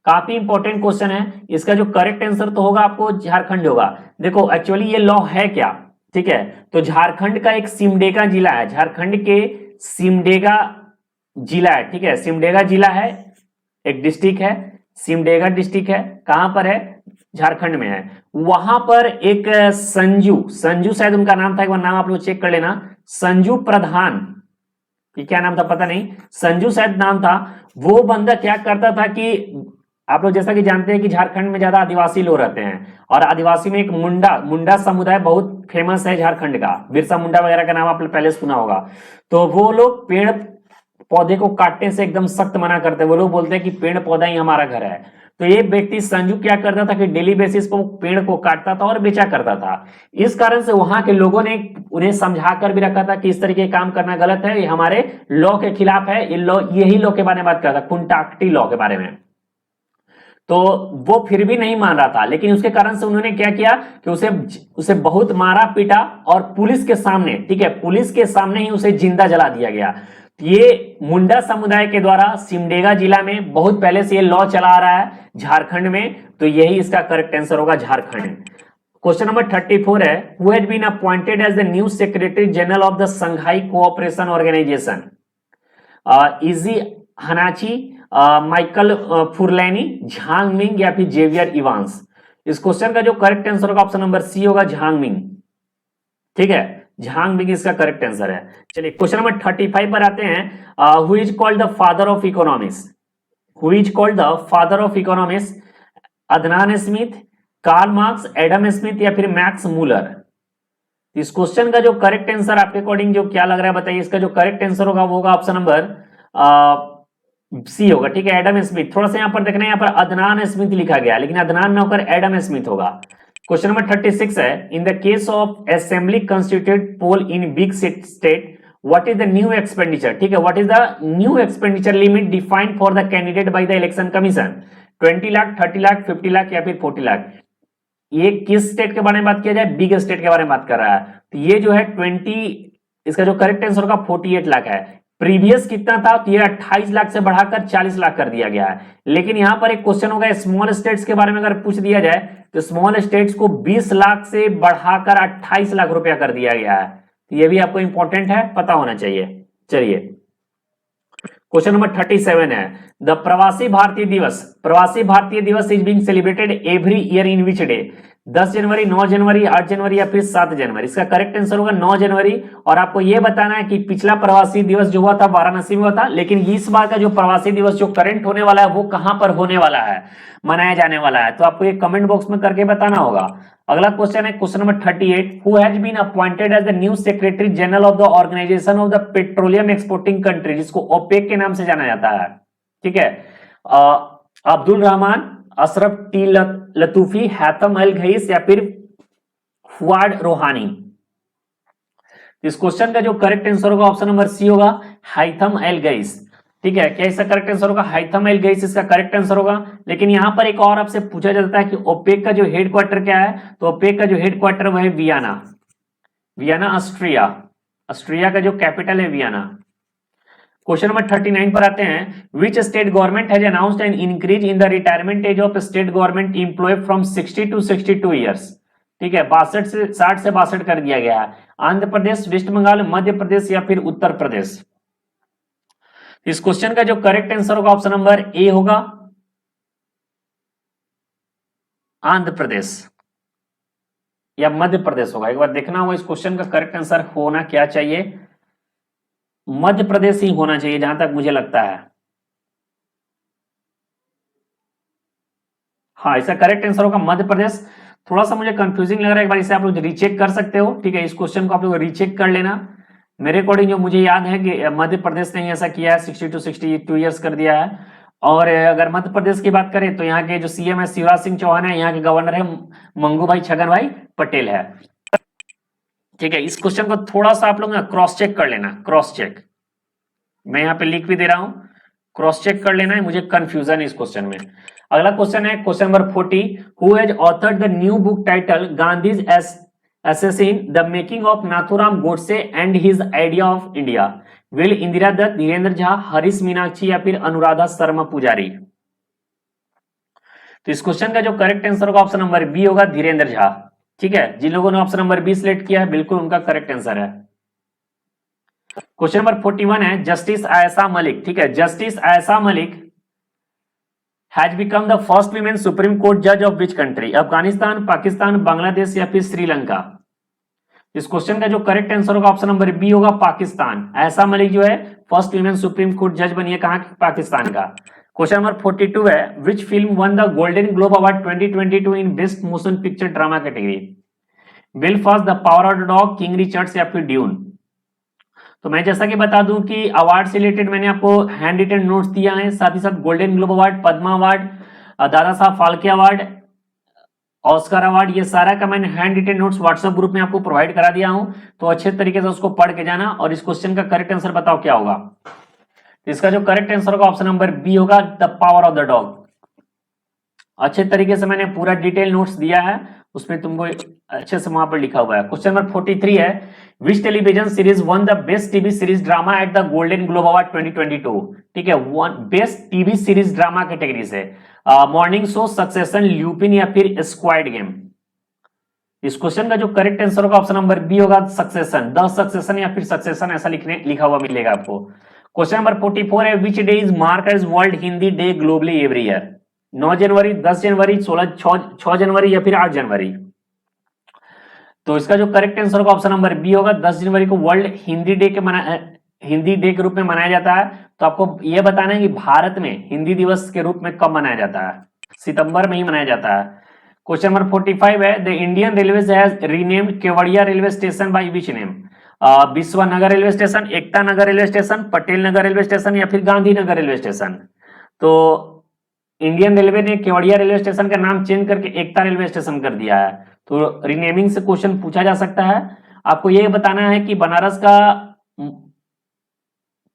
काफी इंपॉर्टेंट क्वेश्चन है। इसका जो करेक्ट आंसर तो होगा आपको झारखंड होगा। देखो एक्चुअली ये लॉ है क्या, ठीक है? तो झारखंड का एक सिमडेगा जिला है, झारखंड के सिमडेगा जिला है, ठीक है? सिमडेगा जिला है, एक डिस्ट्रिक्ट है, सिमडेगा डिस्ट्रिक्ट है। कहां पर है? झारखंड में है। वहां पर एक संजू शायद उनका नाम था, एक बार नाम आप लोग चेक कर लेना। संजू प्रधान, ये क्या नाम था पता नहीं, संजू शायद नाम था। वो बंदा क्या करता था कि आप लोग जैसा कि जानते हैं कि झारखंड में ज्यादा आदिवासी लोग रहते हैं और आदिवासी में एक मुंडा समुदाय बहुत फेमस है झारखंड का। बिरसा मुंडा वगैरह का नाम आप लोग पहले सुना होगा। तो वो लोग पेड़ पौधे को काटने से एकदम सख्त मना करते हैं। वो लोग बोलते हैं कि पेड़ पौधा ही हमारा घर है। तो ये व्यक्ति संजू क्या करता था कि डेली बेसिस पर पेड़ को काटता था और बेचा करता था। इस कारण से वहां के लोगों ने उन्हें समझा कर भी रखा था कि इस तरीके काम करना गलत है, ये हमारे लॉ के खिलाफ है। यही लॉ के बारे में बात करता था, खुंटाक्टी लॉ के बारे में। तो वो फिर भी नहीं मान रहा था, लेकिन उसके कारण से उन्होंने क्या किया कि उसे बहुत मारा पीटा और पुलिस के सामने, ठीक है, पुलिस के सामने ही उसे जिंदा जला दिया गया। ये मुंडा समुदाय के द्वारा सिमडेगा जिला में बहुत पहले से ये लॉ चला आ रहा है झारखंड में। तो यही इसका करेक्ट आंसर होगा, झारखंड। क्वेश्चन नंबर 34 है, who has been appointed as the new secretary general of the Shanghai cooperation organisation. Izzy Hanachi, Michael Furlani, Zhang Ming या फिर जेवियर इवांस। इस क्वेश्चन का जो करेक्ट आंसर होगा ऑप्शन नंबर सी होगा, झांग मिंग, ठीक है? झांग मिंग इसका करेक्ट आंसर है। चलिए क्वेश्चन नंबर 35 पर आते हैं। Who is called the father of economics. Who is called the father of economics. Adnan Smith, Karl Marx, Adam Smith या फिर मैक्स मूलर। इस क्वेश्चन का जो करेक्ट आंसर आपके अकॉर्डिंग जो क्या लग रहा है बताइए? इसका जो करेक्ट आंसर होगा वो होगा ऑप्शन नंबर सी होगा, ठीक है? Adam Smith. थोड़ा सा यहाँ पर देखना है, यहाँ पर अदनान स्मिथ लिखा गया लेकिन अदनान ना होकर एडम स्मिथ होगा। क्वेश्चन नंबर 36 है, in the case of assembly constituted poll in big state what is the new expenditure, ठीक है? What is the new expenditure limit defined for the candidate by the election commission. 20 lakh, 30 lakh, 50 lakh या फिर 40 लाख। ये किस स्टेट के बारे में बात किया जाए? बिग स्टेट के बारे में बात कर रहा है। तो ये जो है 20, इसका जो करेक्ट आंसर होगा 48 लाख है। प्रीवियस कितना था? तो ये 28 लाख से बढ़ाकर 40 लाख कर दिया गया है। लेकिन यहां पर एक क्वेश्चन होगा स्मॉल स्टेट्स के बारे में अगर पूछ दिया जाए तो स्मॉल स्टेट्स को 20 लाख से बढ़ाकर 28 लाख रुपया कर दिया गया है। तो ये भी आपको इंपॉर्टेंट है, पता होना चाहिए। चलिए क्वेश्चन नंबर 37 है, द प्रवासी भारतीय दिवस। प्रवासी भारतीय दिवस is being celebrated every year in which day. 10 जनवरी, 9 जनवरी, 8 जनवरी या फिर 7 जनवरी? इसका करेक्ट आंसर होगा 9 जनवरी। और आपको यह बताना है कि पिछला प्रवासी दिवस जो हुआ था वाराणसी में हुआ था, लेकिन इस बार का जो प्रवासी दिवस जो करंट होने वाला है वो कहां पर होने वाला है, मनाया जाने वाला है, तो आपको ये कमेंट बॉक्स में करके बताना होगा। अगला क्वेश्चन है question number 38, who has been appointed as the new secretary general of the organization of the petroleum exporting country, जिसको ओपेक के नाम से जाना जाता है। ठीक है, Abdul Rahman, Ashraf T Latufi, Haitham Al Ghais या फिर फुआद रोहानी? इस क्वेश्चन का जो करेक्ट आंसर होगा ऑप्शन नंबर सी होगा, हैथम अल घईस। ठीक है, क्या इसका करेक्ट आंसर होगा? हैथम अल घईस इसका करेक्ट आंसर होगा। लेकिन यहां पर एक और आपसे पूछा जाता है कि ओपेक का जो हेडक्वार्टर क्या है, तो ओपेक का जो हेडक्वार्टर वह है वियना, वियना ऑस्ट्रिया, ऑस्ट्रिया का जो कैपिटल है वियना। क्वेश्चन नंबर 39 पर आते हैं, which state government has announced an increase in the retirement age of state government employ from 60 to 62 years? ठीक है, 62 से 60 से 62 कर दिया गया है। आंध्र प्रदेश, वेस्ट बंगाल, मध्य प्रदेश या फिर उत्तर प्रदेश? इस क्वेश्चन का जो करेक्ट आंसर होगा ऑप्शन नंबर ए होगा, आंध्र प्रदेश या मध्य प्रदेश होगा। एक बार देखना होगा इस क्वेश्चन का करेक्ट आंसर होना क्या चाहिए, मध्य प्रदेश ही होना चाहिए जहां तक मुझे लगता है। हाँ, इसका करेक्ट आंसर होगा मध्य प्रदेश। थोड़ा सा मुझे कंफ्यूजिंग लग रहा है, एक बार इसे आप लोग रीचेक कर सकते हो। ठीक है, इस क्वेश्चन को आप लोग रीचेक कर लेना। मेरे अकॉर्डिंग जो मुझे याद है कि मध्य प्रदेश ने ही ऐसा किया है, 60 टू 62 ईयर्स कर दिया है। और अगर मध्य प्रदेश की बात करें तो यहाँ के जो सीएम है शिवराज सिंह चौहान है, यहाँ के गवर्नर है मंगू भाई छगन भाई पटेल है। ठीक है, इस क्वेश्चन को थोड़ा सा आप लोग ना क्रॉस चेक कर लेना, क्रॉस चेक मैं यहाँ पे लिख भी दे रहा हूं, क्रॉस चेक कर लेना है, मुझे कंफ्यूजन है इस क्वेश्चन में। अगला क्वेश्चन है question number 40, who has authored the new book title Gandhi's assassin, the making of Nathuram Godse and his idea of India? Will Indira Dutt, Dhirendra Jha, Harish Meenakshi या फिर अनुराधा शर्मा पुजारी? तो इस क्वेश्चन का जो करेक्ट आंसर होगा ऑप्शन नंबर बी होगा, धीरेन्द्र झा। ठीक है, जिन लोगों ने ऑप्शन नंबर बी सिलेक्ट किया है बिल्कुल उनका करेक्ट आंसर है। क्वेश्चन नंबर 41 है जस्टिस आयशा मलिक। ठीक है, justice Ayesha Malik has become the first women supreme court जज of which country? Afghanistan, Pakistan, Bangladesh या फिर श्रीलंका? इस क्वेश्चन का जो करेक्ट आंसर होगा ऑप्शन नंबर बी होगा, पाकिस्तान। आयशा मलिक जो है फर्स्ट वीमेन सुप्रीम कोर्ट जज बनी है, कहां? पाकिस्तान का। क्वेश्चन नंबर 42 है which film one the golden globe award 2022 in best motion picture drama category? Belfast, the power of the dog, king Richards या फिर ड्यून? तो मैं जैसा कि बता दूं कि अवार्ड से रिलेटेड मैंने आपको हैंड रिटन नोट्स दिया है, साथ ही साथ golden globe award, Padma award, Dada Saheb Phalke award, Oscar award, ये सारा का मैंने handwritten notes WhatsApp group में आपको प्रोवाइड करा दिया हूं। तो अच्छे तरीके से उसको पढ़ के जाना और इस क्वेश्चन का करेक्ट आंसर बताओ क्या होगा। इसका जो करेक्ट आंसर होगा ऑप्शन नंबर बी होगा, the power of the dog. अच्छे तरीके से मैंने पूरा डिटेल नोट्स दिया है, उसमें तुमको अच्छे से वहां पर लिखा हुआ है। क्वेश्चन नंबर 43 है which television series won the best TV series drama at the golden globe award 2022? ठीक है, won best TV series drama category से मॉर्निंग शो, सक्सेशन, ल्यूपिन या फिर स्क्वाड गेम? इस क्वेश्चन का जो करेक्ट आंसर होगा ऑप्शन नंबर बी होगा, सक्सेशन, द सक्सेशन या फिर सक्सेशन ऐसा लिखा हुआ मिलेगा आपको। क्वेश्चन नंबर 44 है which day is mark as world Hindi day globally every year? 9 January, 10 January, 6 January या फिर 8 जनवरी? तो इसका जो करेक्ट आंसर होगा ऑप्शन नंबर बी होगा, 10 जनवरी को वर्ल्ड हिंदी डे के रूप में मनाया जाता है। तो आपको यह बताना है कि भारत में हिंदी दिवस के रूप में कब मनाया जाता है? सितंबर में ही मनाया जाता है। क्वेश्चन नंबर 45 है the Indian railways has renamed Kevadia railway station by which name? Vishwanagar railway station, Ekta Nagar railway station, Patel Nagar railway station या फिर गांधीनगर रेलवे स्टेशन? तो इंडियन रेलवे ने केवड़िया रेलवे स्टेशन का नाम चेंज करके एकता रेलवे स्टेशन कर दिया है। तो रीनेमिंग से क्वेश्चन पूछा जा सकता है। आपको यह बताना है कि बनारस का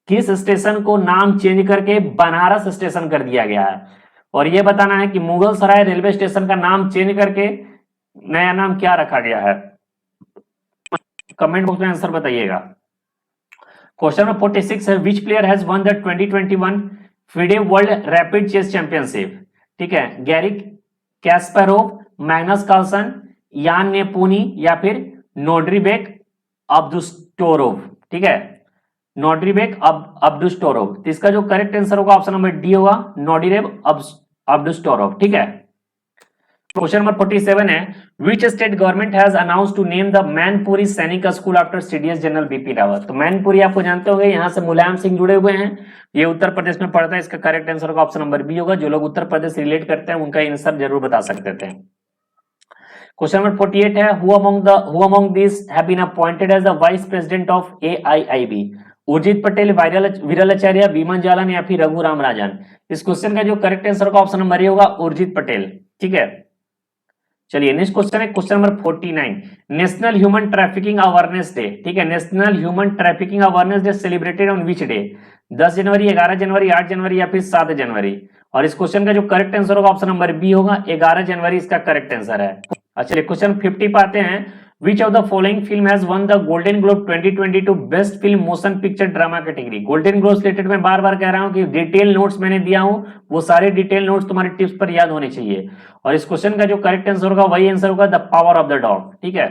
किस स्टेशन को नाम चेंज करके बनारस स्टेशन कर दिया गया है, और यह बताना है कि मुगल सराय रेलवे स्टेशन का नाम चेंज करके नया नाम क्या रखा गया है। कमेंट बॉक्स में आंसर बताइएगा। क्वेश्चन नंबर 46 है which player has won the 2021 FIDE world rapid chess championship? ठीक है, गैरिक कैस्परोव, मैग्नस कार्लसन, यान नेपोनी या फिर नोड्रीबेक अब्दुस्टोरोव? ठीक है, नोड्रीबेक अब्दुस्टोरोव। तो इसका जो करेक्ट आंसर होगा ऑप्शन नंबर डी होगा, नोड्रीबेक अब्दुस्टोरोव। ठीक है, क्वेश्चन नंबर 47 है, which state government has announce to name the Mainpuri Sainik school after CDS general BP Rawat. तो मैनपुरी आपको जानते होंगे, यहाँ से मुलायम सिंह जुड़े हुए हैं, ये उत्तर प्रदेश में पड़ता है। इसका करेक्ट आंसर का ऑप्शन नंबर बी होगा। जो लोग उत्तर प्रदेश से रिलेट करते हैं उनका आंसर जरूर बता सकते थे। क्वेश्चन नंबर 48 है, who among this have been appointed as the vice president of AIIB. Urjit Patel, विरलाचार्य, विमल जालन या फिर रघुराम राजन। इस क्वेश्चन का जो करेक्ट आंसर का ऑप्शन नंबर ए होगा उर्जित पटेल। ठीक है, चलिए नेक्स्ट क्वेश्चन है question number 49, national human trafficking awareness day. ठीक है, national human trafficking awareness day celebrated on which day? 10 जनवरी, 11 जनवरी, 8 जनवरी या फिर 7 जनवरी। और इस क्वेश्चन का जो करेक्ट आंसर होगा ऑप्शन नंबर बी होगा 11 जनवरी इसका करेक्ट आंसर है। अच्छा, क्वेश्चन 50 पे आते हैं, Which of the following film has won the Golden Globe 2022 Best Film Motion Picture Drama category? Golden globe related मैं बार बार कह रहा हूं कि डिटेल नोट्स मैंने दिया हूं, वो सारे डिटेल नोट्स तुम्हारे टिप्स पर याद होने चाहिए। और इस क्वेश्चन का जो करेक्ट आंसर होगा वही आंसर होगा the power of the dog. ठीक है,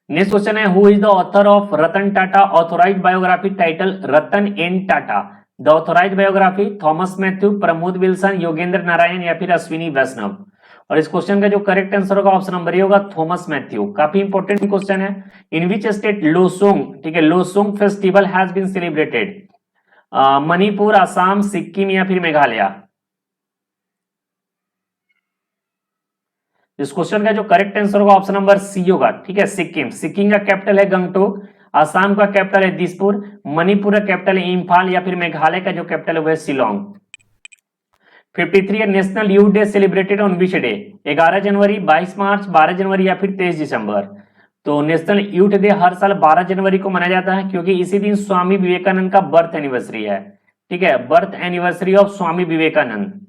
नेक्स्ट क्वेश्चन है, who is the author of Ratan Tata authorised biography title Ratan N Tata? The authorised biography Thomas Mathew, Pramod Wilson, Yogendra Narayan या फिर अश्विनी वैष्णव। और इस क्वेश्चन का जो करेक्ट आंसर होगा ऑप्शन नंबर ए होगा थॉमस मैथ्यू। काफी इंपॉर्टेंट क्वेश्चन है। इन विच स्टेट लोसोंग, ठीक है, Losong festival has been celebrated? Manipur, Assam, Sikkim या फिर मेघालय। इस क्वेश्चन का जो करेक्ट आंसर होगा ऑप्शन नंबर सी होगा। ठीक है, सिक्किम। सिक्किम का कैपिटल है गंगटोक, असम का कैपिटल है दिसपुर, मणिपुर का कैपिटल है इम्फाल या फिर मेघालय का जो कैपिटल है वह शिलोंग। 53 है, national youth day celebrated on which day? 11 जनवरी, 22 मार्च, 12 जनवरी या फिर 23 दिसंबर। तो नेशनल यूथ डे हर साल 12 जनवरी को मनाया जाता है क्योंकि इसी दिन स्वामी विवेकानंद का बर्थ एनिवर्सरी है। ठीक है, birth anniversary of Swami Vivekananda.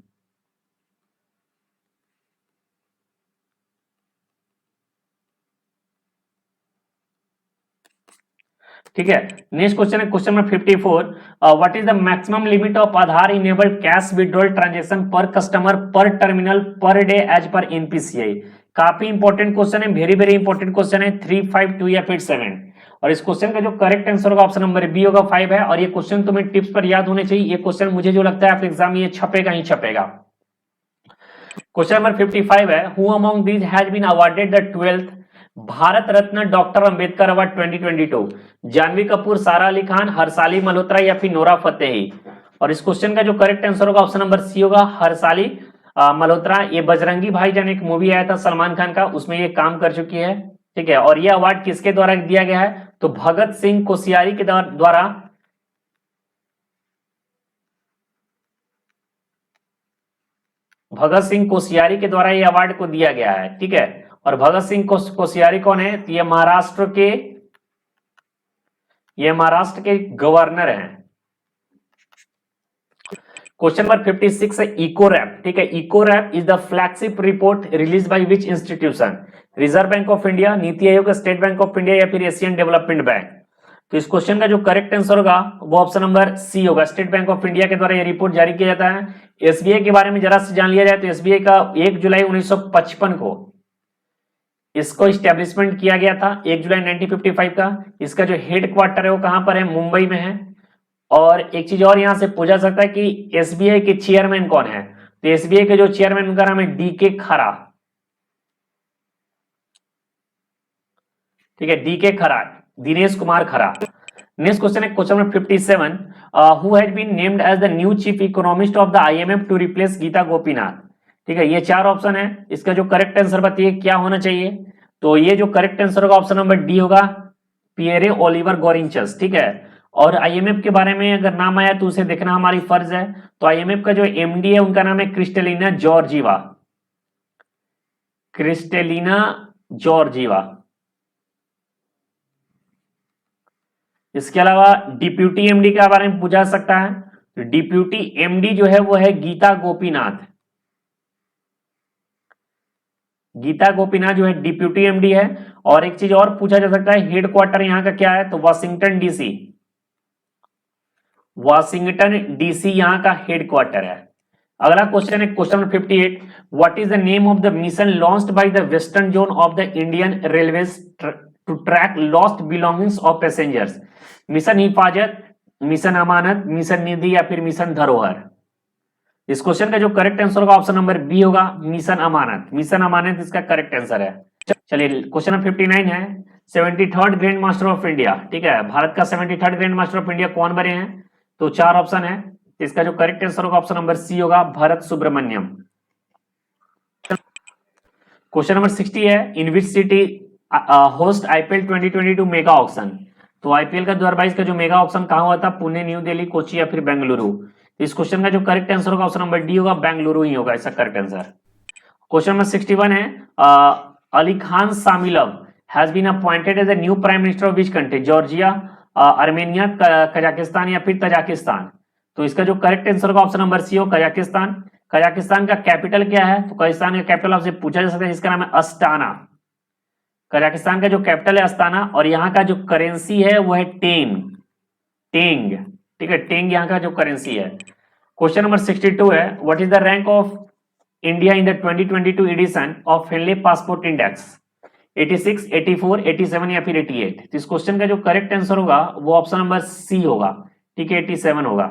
ठीक है, नेक्स्ट क्वेश्चन है question number 54, what is the maximum limit of Aadhaar enabled cash withdrawal transaction per customer per terminal per day as per NPCI? काफी इंपॉर्टेंट क्वेश्चन है, वेरी वेरी इंपॉर्टेंट क्वेश्चन है। 3, 5, 2 या फिर 7। और इस क्वेश्चन का जो करेक्ट आंसर होगा ऑप्शन नंबर बी होगा 5 है। और ये क्वेश्चन तुम्हें टिप्स पर याद होने चाहिए। ये क्वेश्चन मुझे जो लगता है आपके एग्जाम ये छपेगा ही छपेगा। क्वेश्चन नंबर 55 है, who among these has been awarded the 12th Bharat Ratna doctor Ambedkar award 2022? Janhvi Kapoor, Sara Ali Khan, Harshali Malhotra या फिर नोरा फतेही। और इस क्वेश्चन का जो करेक्ट आंसर होगा ऑप्शन नंबर सी होगा हर्षाली मल्होत्रा। ये बजरंगी भाईजान एक मूवी आया था सलमान खान का, उसमें ये काम कर चुकी है। ठीक है, और ये अवार्ड किसके द्वारा दिया गया है? तो भगत सिंह कोश्यारी के द्वारा भगत सिंह कोश्यारी के द्वारा ये अवार्ड को दिया गया है। ठीक है, और भगत सिंह कोश्यारी कौन है? तो ये महाराष्ट्र के गवर्नर हैं। क्वेश्चन नंबर 56 है, इको रैप। ठीक है, Ecowrap is the flagship report release by which institution? Reserve bank of India, NITI Aayog, state bank of India या फिर एशियन डेवलपमेंट बैंक। तो इस क्वेश्चन का जो करेक्ट आंसर होगा वो ऑप्शन नंबर सी होगा, स्टेट बैंक ऑफ इंडिया के द्वारा यह रिपोर्ट जारी किया जाता है। एसबीआई के बारे में जरा से जान लिया जाए तो एसबीआई का 1 जुलाई 1955 को इसको स्टैब्लिशमेंट किया गया था, 1 जुलाई 1955 का। इसका जो हेड क्वार्टर है वो कहां पर है? मुंबई में है। और एक चीज और यहां से पूछा सकता है कि एसबीआई के चेयरमैन कौन है? तो एसबीआई के जो चेयरमैन उनका नाम है डीके खरा। ठीक है, डीके खरा, दिनेश कुमार खरा। नेक्स्ट क्वेश्चन है question number 57, who has been named as the new chief economist of the IMF to replace Gita Gopinath? ठीक है, ये 4 ऑप्शन है, इसका जो करेक्ट आंसर बताइए क्या होना चाहिए? तो ये जो करेक्ट आंसर होगा ऑप्शन नंबर डी होगा, पियरे ओलिवर गोरिंचस। ठीक है, और आईएमएफ के बारे में अगर नाम आया तो उसे देखना हमारी फर्ज है। तो आईएमएफ का जो एमडी है उनका नाम है क्रिस्टेलिना जॉर्जीवा। Kristalina Georgieva. इसके अलावा डिप्यूटी एमडी के बारे में पूछा सकता है। तो डिप्यूटी एमडी जो है वो है गीता गोपीनाथ। गीता गोपीनाथ जो है डिप्यूटी एमडी है। और एक चीज और पूछा जा सकता है, हेडक्वार्टर यहां का क्या है? तो वाशिंगटन डीसी। वाशिंगटन डीसी यहां का हेडक्वार्टर है। अगला क्वेश्चन है question number 58, what is the name of the mission launched by the western zone of the Indian railways to track lost belongings of passengers? Mission Hifazat, mission Amanat, mission Nidhi या फिर मिशन धरोहर। इस क्वेश्चन का जो करेक्ट आंसर होगा ऑप्शन नंबर बी होगा, मिशन अमानत। मिशन अमानत इसका करेक्ट आंसर है। चलिए क्वेश्चन नंबर 59 है, 73rd grand master of India, ठीक है, भारत का 73rd grand master of India कौन बने हैं? तो चार ऑप्शन है, इसका जो करेक्ट आंसर होगा ऑप्शन नंबर सी होगा, भरत सुब्रमण्यम। क्वेश्चन नंबर 60 है, in which city host IPL 2022 mega auction. तो आईपीएल का 2022 का जो मेगा ऑक्शन कहां हुआ था? पुणे, न्यू दिल्ली, कोची या फिर बेंगलुरु। इस क्वेश्चन का जो करेक्ट आंसर होगा ऑप्शन नंबर डी होगा, बेंगलुरु ही होगा इसका करेक्ट आंसर। क्वेश्चन नंबर 61 है, Ali Khan Smailov has been appointed as the new prime minister of which country? Georgia, Armenia, Kazakhstan या फिर तजाकिस्तान। तो इसका जो करेक्ट आंसर होगा ऑप्शन नंबर सी हो, कजाकिस्तान। कजाकिस्तान का कैपिटल क्या है? तो कजाकिस्तान का कैपिटल आपसे पूछा जा सकता है, जिसका नाम है अस्ताना। कजाकिस्तान का जो कैपिटल है अस्ताना, और यहाँ का जो करेंसी है वो है टेंग। टेंग, ठीक है, टेंग यहाँ का जो करेंसी है। क्वेश्चन नंबर 62 है, what is the rank of India in the 2022 edition of Henley passport index? 86, 84, 87 या फिर 88। तो इस क्वेश्चन का जो करेक्ट आंसर होगा वो ऑप्शन नंबर सी होगा, ठीक है, 87 होगा।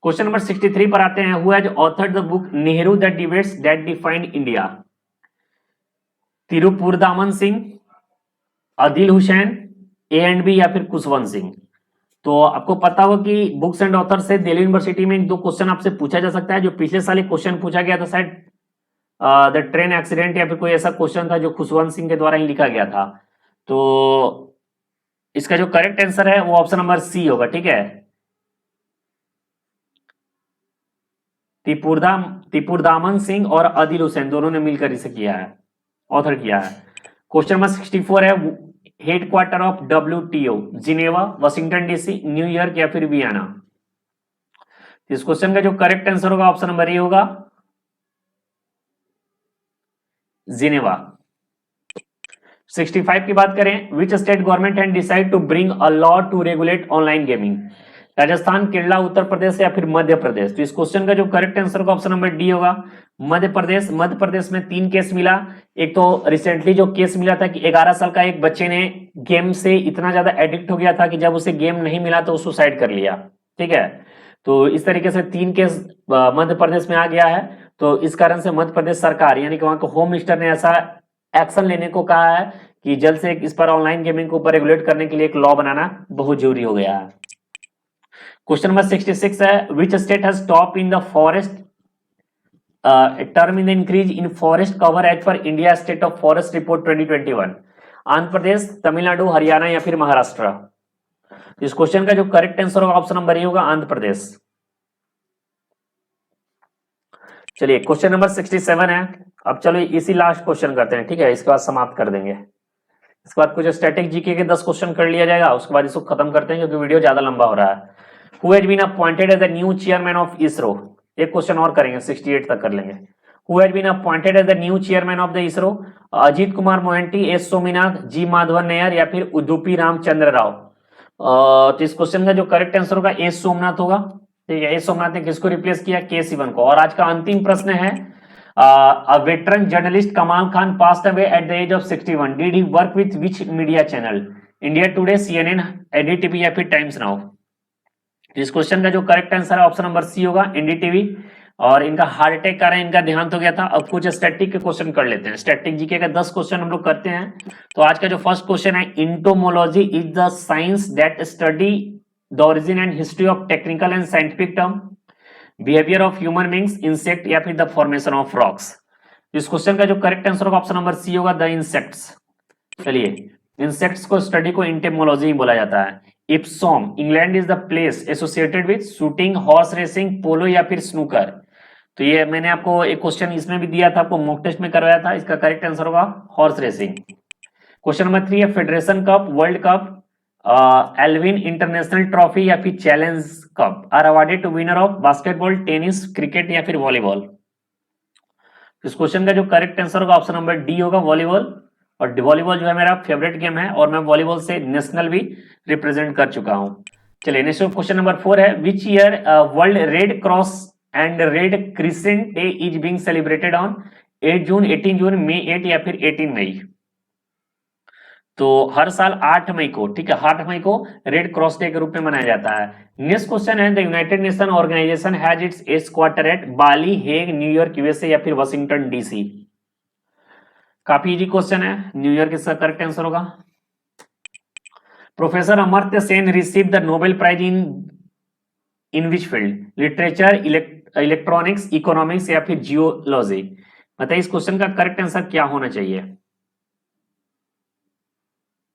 क्वेश्चन नंबर 63 पर आते हैं, who has authored the book Nehru the debates that defined India? Tripurdaman Singh, Adil Hussain, A and B या फिर कुशवंत सिंह। तो आपको पता हो कि बुक्स एंड ऑथर से दिल्ली यूनिवर्सिटी में एक दो क्वेश्चन आपसे पूछा जा सकता है। जो पिछले साल एक क्वेश्चन पूछा गया था शायद द ट्रेन एक्सीडेंट या फिर कोई ऐसा क्वेश्चन था जो खुशवंत सिंह के द्वारा ही लिखा गया था। तो इसका जो करेक्ट आंसर है वो ऑप्शन नंबर सी होगा, ठीक है, तिपुरदामन सिंह और आदिल हुसैन दोनों ने मिलकर इसे किया है, ऑथर किया है। क्वेश्चन नंबर 64 है, headquarter of WTO? Geneva, Washington DC, New York या फिर वियना। इस क्वेश्चन का जो करेक्ट आंसर होगा ऑप्शन नंबर ए होगा, जिनेवा। 65 की बात करें, which state government had decide to bring a law to regulate online gaming? Rajasthan, Kerala, Uttar Pradesh या फिर मध्य प्रदेश। तो इस क्वेश्चन का जो करेक्ट आंसर होगा ऑप्शन नंबर डी होगा, मध्य प्रदेश। मध्य प्रदेश में 3 केस मिला। एक तो रिसेंटली जो केस मिला था कि 11 साल का एक बच्चे ने गेम से इतना ज्यादा एडिक्ट हो गया था कि जब उसे गेम नहीं मिला तो सुसाइड कर लिया, ठीक है। तो इस तरीके से 3 केस मध्य प्रदेश में आ गया है। तो इस कारण से मध्य प्रदेश सरकार यानी कि वहां के होम मिनिस्टर ने ऐसा एक्शन लेने को कहा है कि जल्द से इस पर ऑनलाइन गेमिंग को ऊपर रेगुलेट करने के लिए एक लॉ बनाना बहुत जरूरी हो गया है। क्वेश्चन नंबर 66 है, which state has top in the forest term in the increase in forest cover as per India state of forest report 2021? Andhra Pradesh, Tamil Nadu, Haryana या फिर महाराष्ट्र। इस क्वेश्चन का जो करेक्ट आंसर होगा ऑप्शन नंबर ए होगा, आंध्र प्रदेश। चलिए क्वेश्चन नंबर 67 है, अब चलो इसी लास्ट क्वेश्चन करते हैं, ठीक है, इसके बाद समाप्त कर देंगे। इसके बाद कुछ स्टैटिक जीके के 10 क्वेश्चन कर लिया जाएगा, उसके बाद इसको खत्म करते हैं क्योंकि वीडियो ज्यादा लंबा हो रहा है। Who has been appointed as the new chairman of ISRO? एक क्वेश्चन और करेंगे, 68 तक कर लेंगे। Who has been appointed as the new chairman of the ISRO? Ajit Kumar Mohanty, S Somanath, G Madhavan Nair या फिर उदुपी रामचंद्र राव। तो इस क्वेश्चन का जो करेक्ट आंसर होगा एस सोमनाथ होगा, ठीक है। एस सोमनाथ ने किसको रिप्लेस किया? के सिवन को। और आज का अंतिम प्रश्न है, a veteran journalist Kamal Khan passed away at the age of 61. Did he work with which media channel? India Today, CNN, NDTV या फिर टाइम्स नाउ। इस क्वेश्चन का जो करेक्ट आंसर है ऑप्शन नंबर सी होगा, एनडीटीवी। और इनका हार्ट अटैक कारण इनका देहांत हो गया था। अब कुछ स्टैटिक के क्वेश्चन कर लेते हैं। स्टैटिक जीके का 10 क्वेश्चन हम लोग करते हैं। तो आज का जो फर्स्ट क्वेश्चन है, entomology is the science that study the origin and history of technical and scientific term, behaviour of human beings, insect या फिर द फॉर्मेशन ऑफ रॉक्स। इस क्वेश्चन का जो करेक्ट आंसर होगा ऑप्शन नंबर सी होगा, द इंसेक्ट्स। चलिए, इंसेक्ट्स को स्टडी को इंटेमोलॉजी बोला जाता है। Epsom, England is the place associated with shooting, horse racing, polo या फिर स्नूकर। तो ये मैंने आपको एक क्वेश्चन इसमें भी दिया था, आपको मॉक टेस्ट में करवाया था। इसका करेक्ट आंसर होगा हॉर्स रेसिंग। क्वेश्चन नंबर 3 है, federation cup, world cup, Elvin international trophy या फिर challenge cup are awarded to winner of basketball, tennis, cricket या फिर वॉलीबॉल। इस क्वेश्चन का जो करेक्ट आंसर होगा ऑप्शन नंबर डी होगा, वॉलीबॉल। और वॉलीबॉल जो है मेरा फेवरेट गेम है और मैं वॉलीबॉल से नेशनल भी रिप्रेजेंट कर चुका हूं। चलिए नेक्स्ट क्वेश्चन नंबर 4 है, which year world red cross and red crescent day is being celebrated on? 8 जून, 18 जून, मई 8 या फिर 18 मई। तो हर साल 8 मई को, ठीक है, 8 मई को रेड क्रॉस डे के रूप में मनाया जाता है। नेक्स्ट क्वेश्चन है, the united nation organization has its headquarter at Bali, Hague, New York USA या फिर वाशिंगटन डीसी। काफी इजी क्वेश्चन है, न्यूयॉर्क इसका करेक्ट आंसर होगा। Professor Amartya Sen receive the Nobel prize in which field, literature, electronics, economics या फिर जियोलॉजी। बताइए इस क्वेश्चन का करेक्ट आंसर क्या होना चाहिए।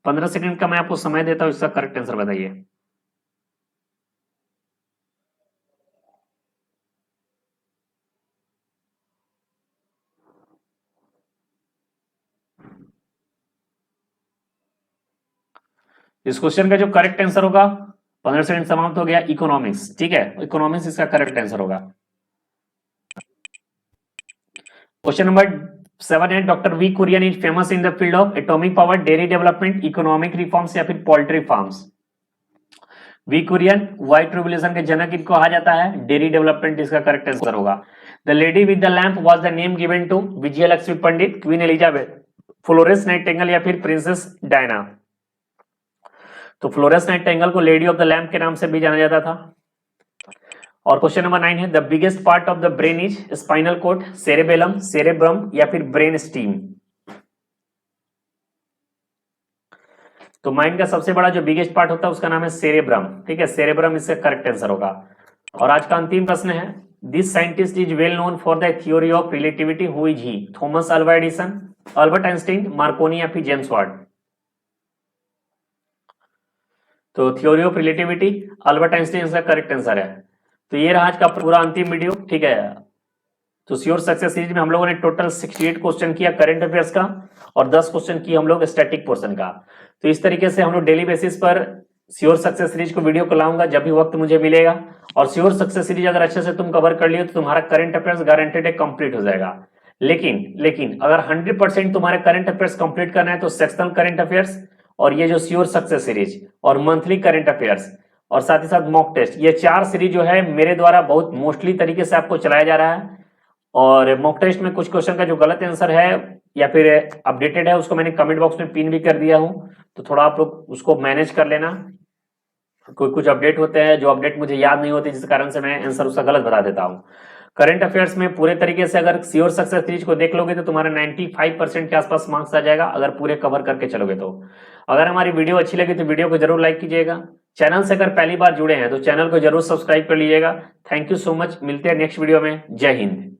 15 सेकंड का मैं आपको समय देता हूं, इसका करेक्ट आंसर बताइए। इस क्वेश्चन का जो करेक्ट आंसर होगा, 15 सेकंड समाप्त हो गया, इकोनॉमिक्स, ठीक है, इकोनॉमिक्स इसका करेक्ट आंसर होगा। क्वेश्चन नंबर 7 है, doctor V Kurien is famous in the field of atomic power, dairy development, economic reforms या फिर poultry farms. V Kurien white revolution के जनक इनको कहा जाता है, डेयरी डेवलपमेंट इसका करेक्ट आंसर होगा। The lady with the lamp was the name given to Vijayalakshmi Pandit, queen Elizabeth, Florence Nightingale या फिर प्रिंसेस डायना। तो फ्लोरेंस नाइटिंगेल को लेडी ऑफ द लैंप के नाम से भी जाना जाता था। और क्वेश्चन नंबर 9 है, the biggest part of the brain is spinal cord, cerebellum, cerebrum या फिर ब्रेन स्टीम। तो माइंड का सबसे बड़ा जो बिगेस्ट पार्ट होता है उसका नाम है सेरेब्रम, ठीक है, सेरेब्रम इसका करेक्ट आंसर होगा। और आज का अंतिम प्रश्न है, this scientist is well known for the theory of relativity, who is he, Thomas Alva Edison, Albert Einstein, Markovnikov या फिर जेम्स वाट। तो theory of relativity, Albert Einstein इसका करेक्ट आंसर है। तो ये रहा आज का पूरा अंतिम वीडियो, ठीक है। तो श्योर सक्सेस सीरीज में हम लोगों ने टोटल 68 क्वेश्चन किया करंट अफेयर्स का और 10 क्वेश्चन किए हम लोग स्टैटिक पोर्शन का। तो इस तरीके से हम लोग डेली बेसिस पर श्योर सक्सेस सीरीज को वीडियो को लाऊंगा जब भी वक्त मुझे मिलेगा। और श्योर सक्सेस सीरीज अगर अच्छे से तुम कवर कर लियो तो तुम्हारा करंट अफेयर्स गारंटेड है कंप्लीट हो जाएगा। लेकिन अगर 100% तुम्हारे करंट अफेयर्स कंप्लीट करना है तो सेक्शनल करंट अफेयर्स और ये जो श्योर सक्सेस सीरीज और मंथली करंट अफेयर्स और साथ ही साथ मॉक टेस्ट, ये 4 सीरीज जो है मेरे द्वारा बहुत मोस्टली तरीके से आपको चलाया जा रहा है। और मॉक टेस्ट में कुछ क्वेश्चन का जो गलत आंसर है या फिर अपडेटेड है उसको मैंने कमेंट बॉक्स में पिन भी कर दिया हूं, तो थोड़ा आप लोग उसको मैनेज कर लेना। कुछ अपडेट होते हैं जो अपडेट मुझे याद नहीं होती, जिस कारण से मैं आंसर उसका गलत बता देता हूं। करंट अफेयर्स में पूरे तरीके से अगर श्योर सक्सेस सीरीज को देख लोगे तो तुम्हारा 95% के आसपास मार्क्स आ जाएगा अगर पूरे कवर करके चलोगे तो। अगर हमारी वीडियो अच्छी लगी तो वीडियो को जरूर लाइक कीजिएगा। चैनल से अगर पहली बार जुड़े हैं तो चैनल को जरूर सब्सक्राइब कर लीजिएगा। थैंक यू सो मच, मिलते हैं नेक्स्ट वीडियो में। जय हिंद।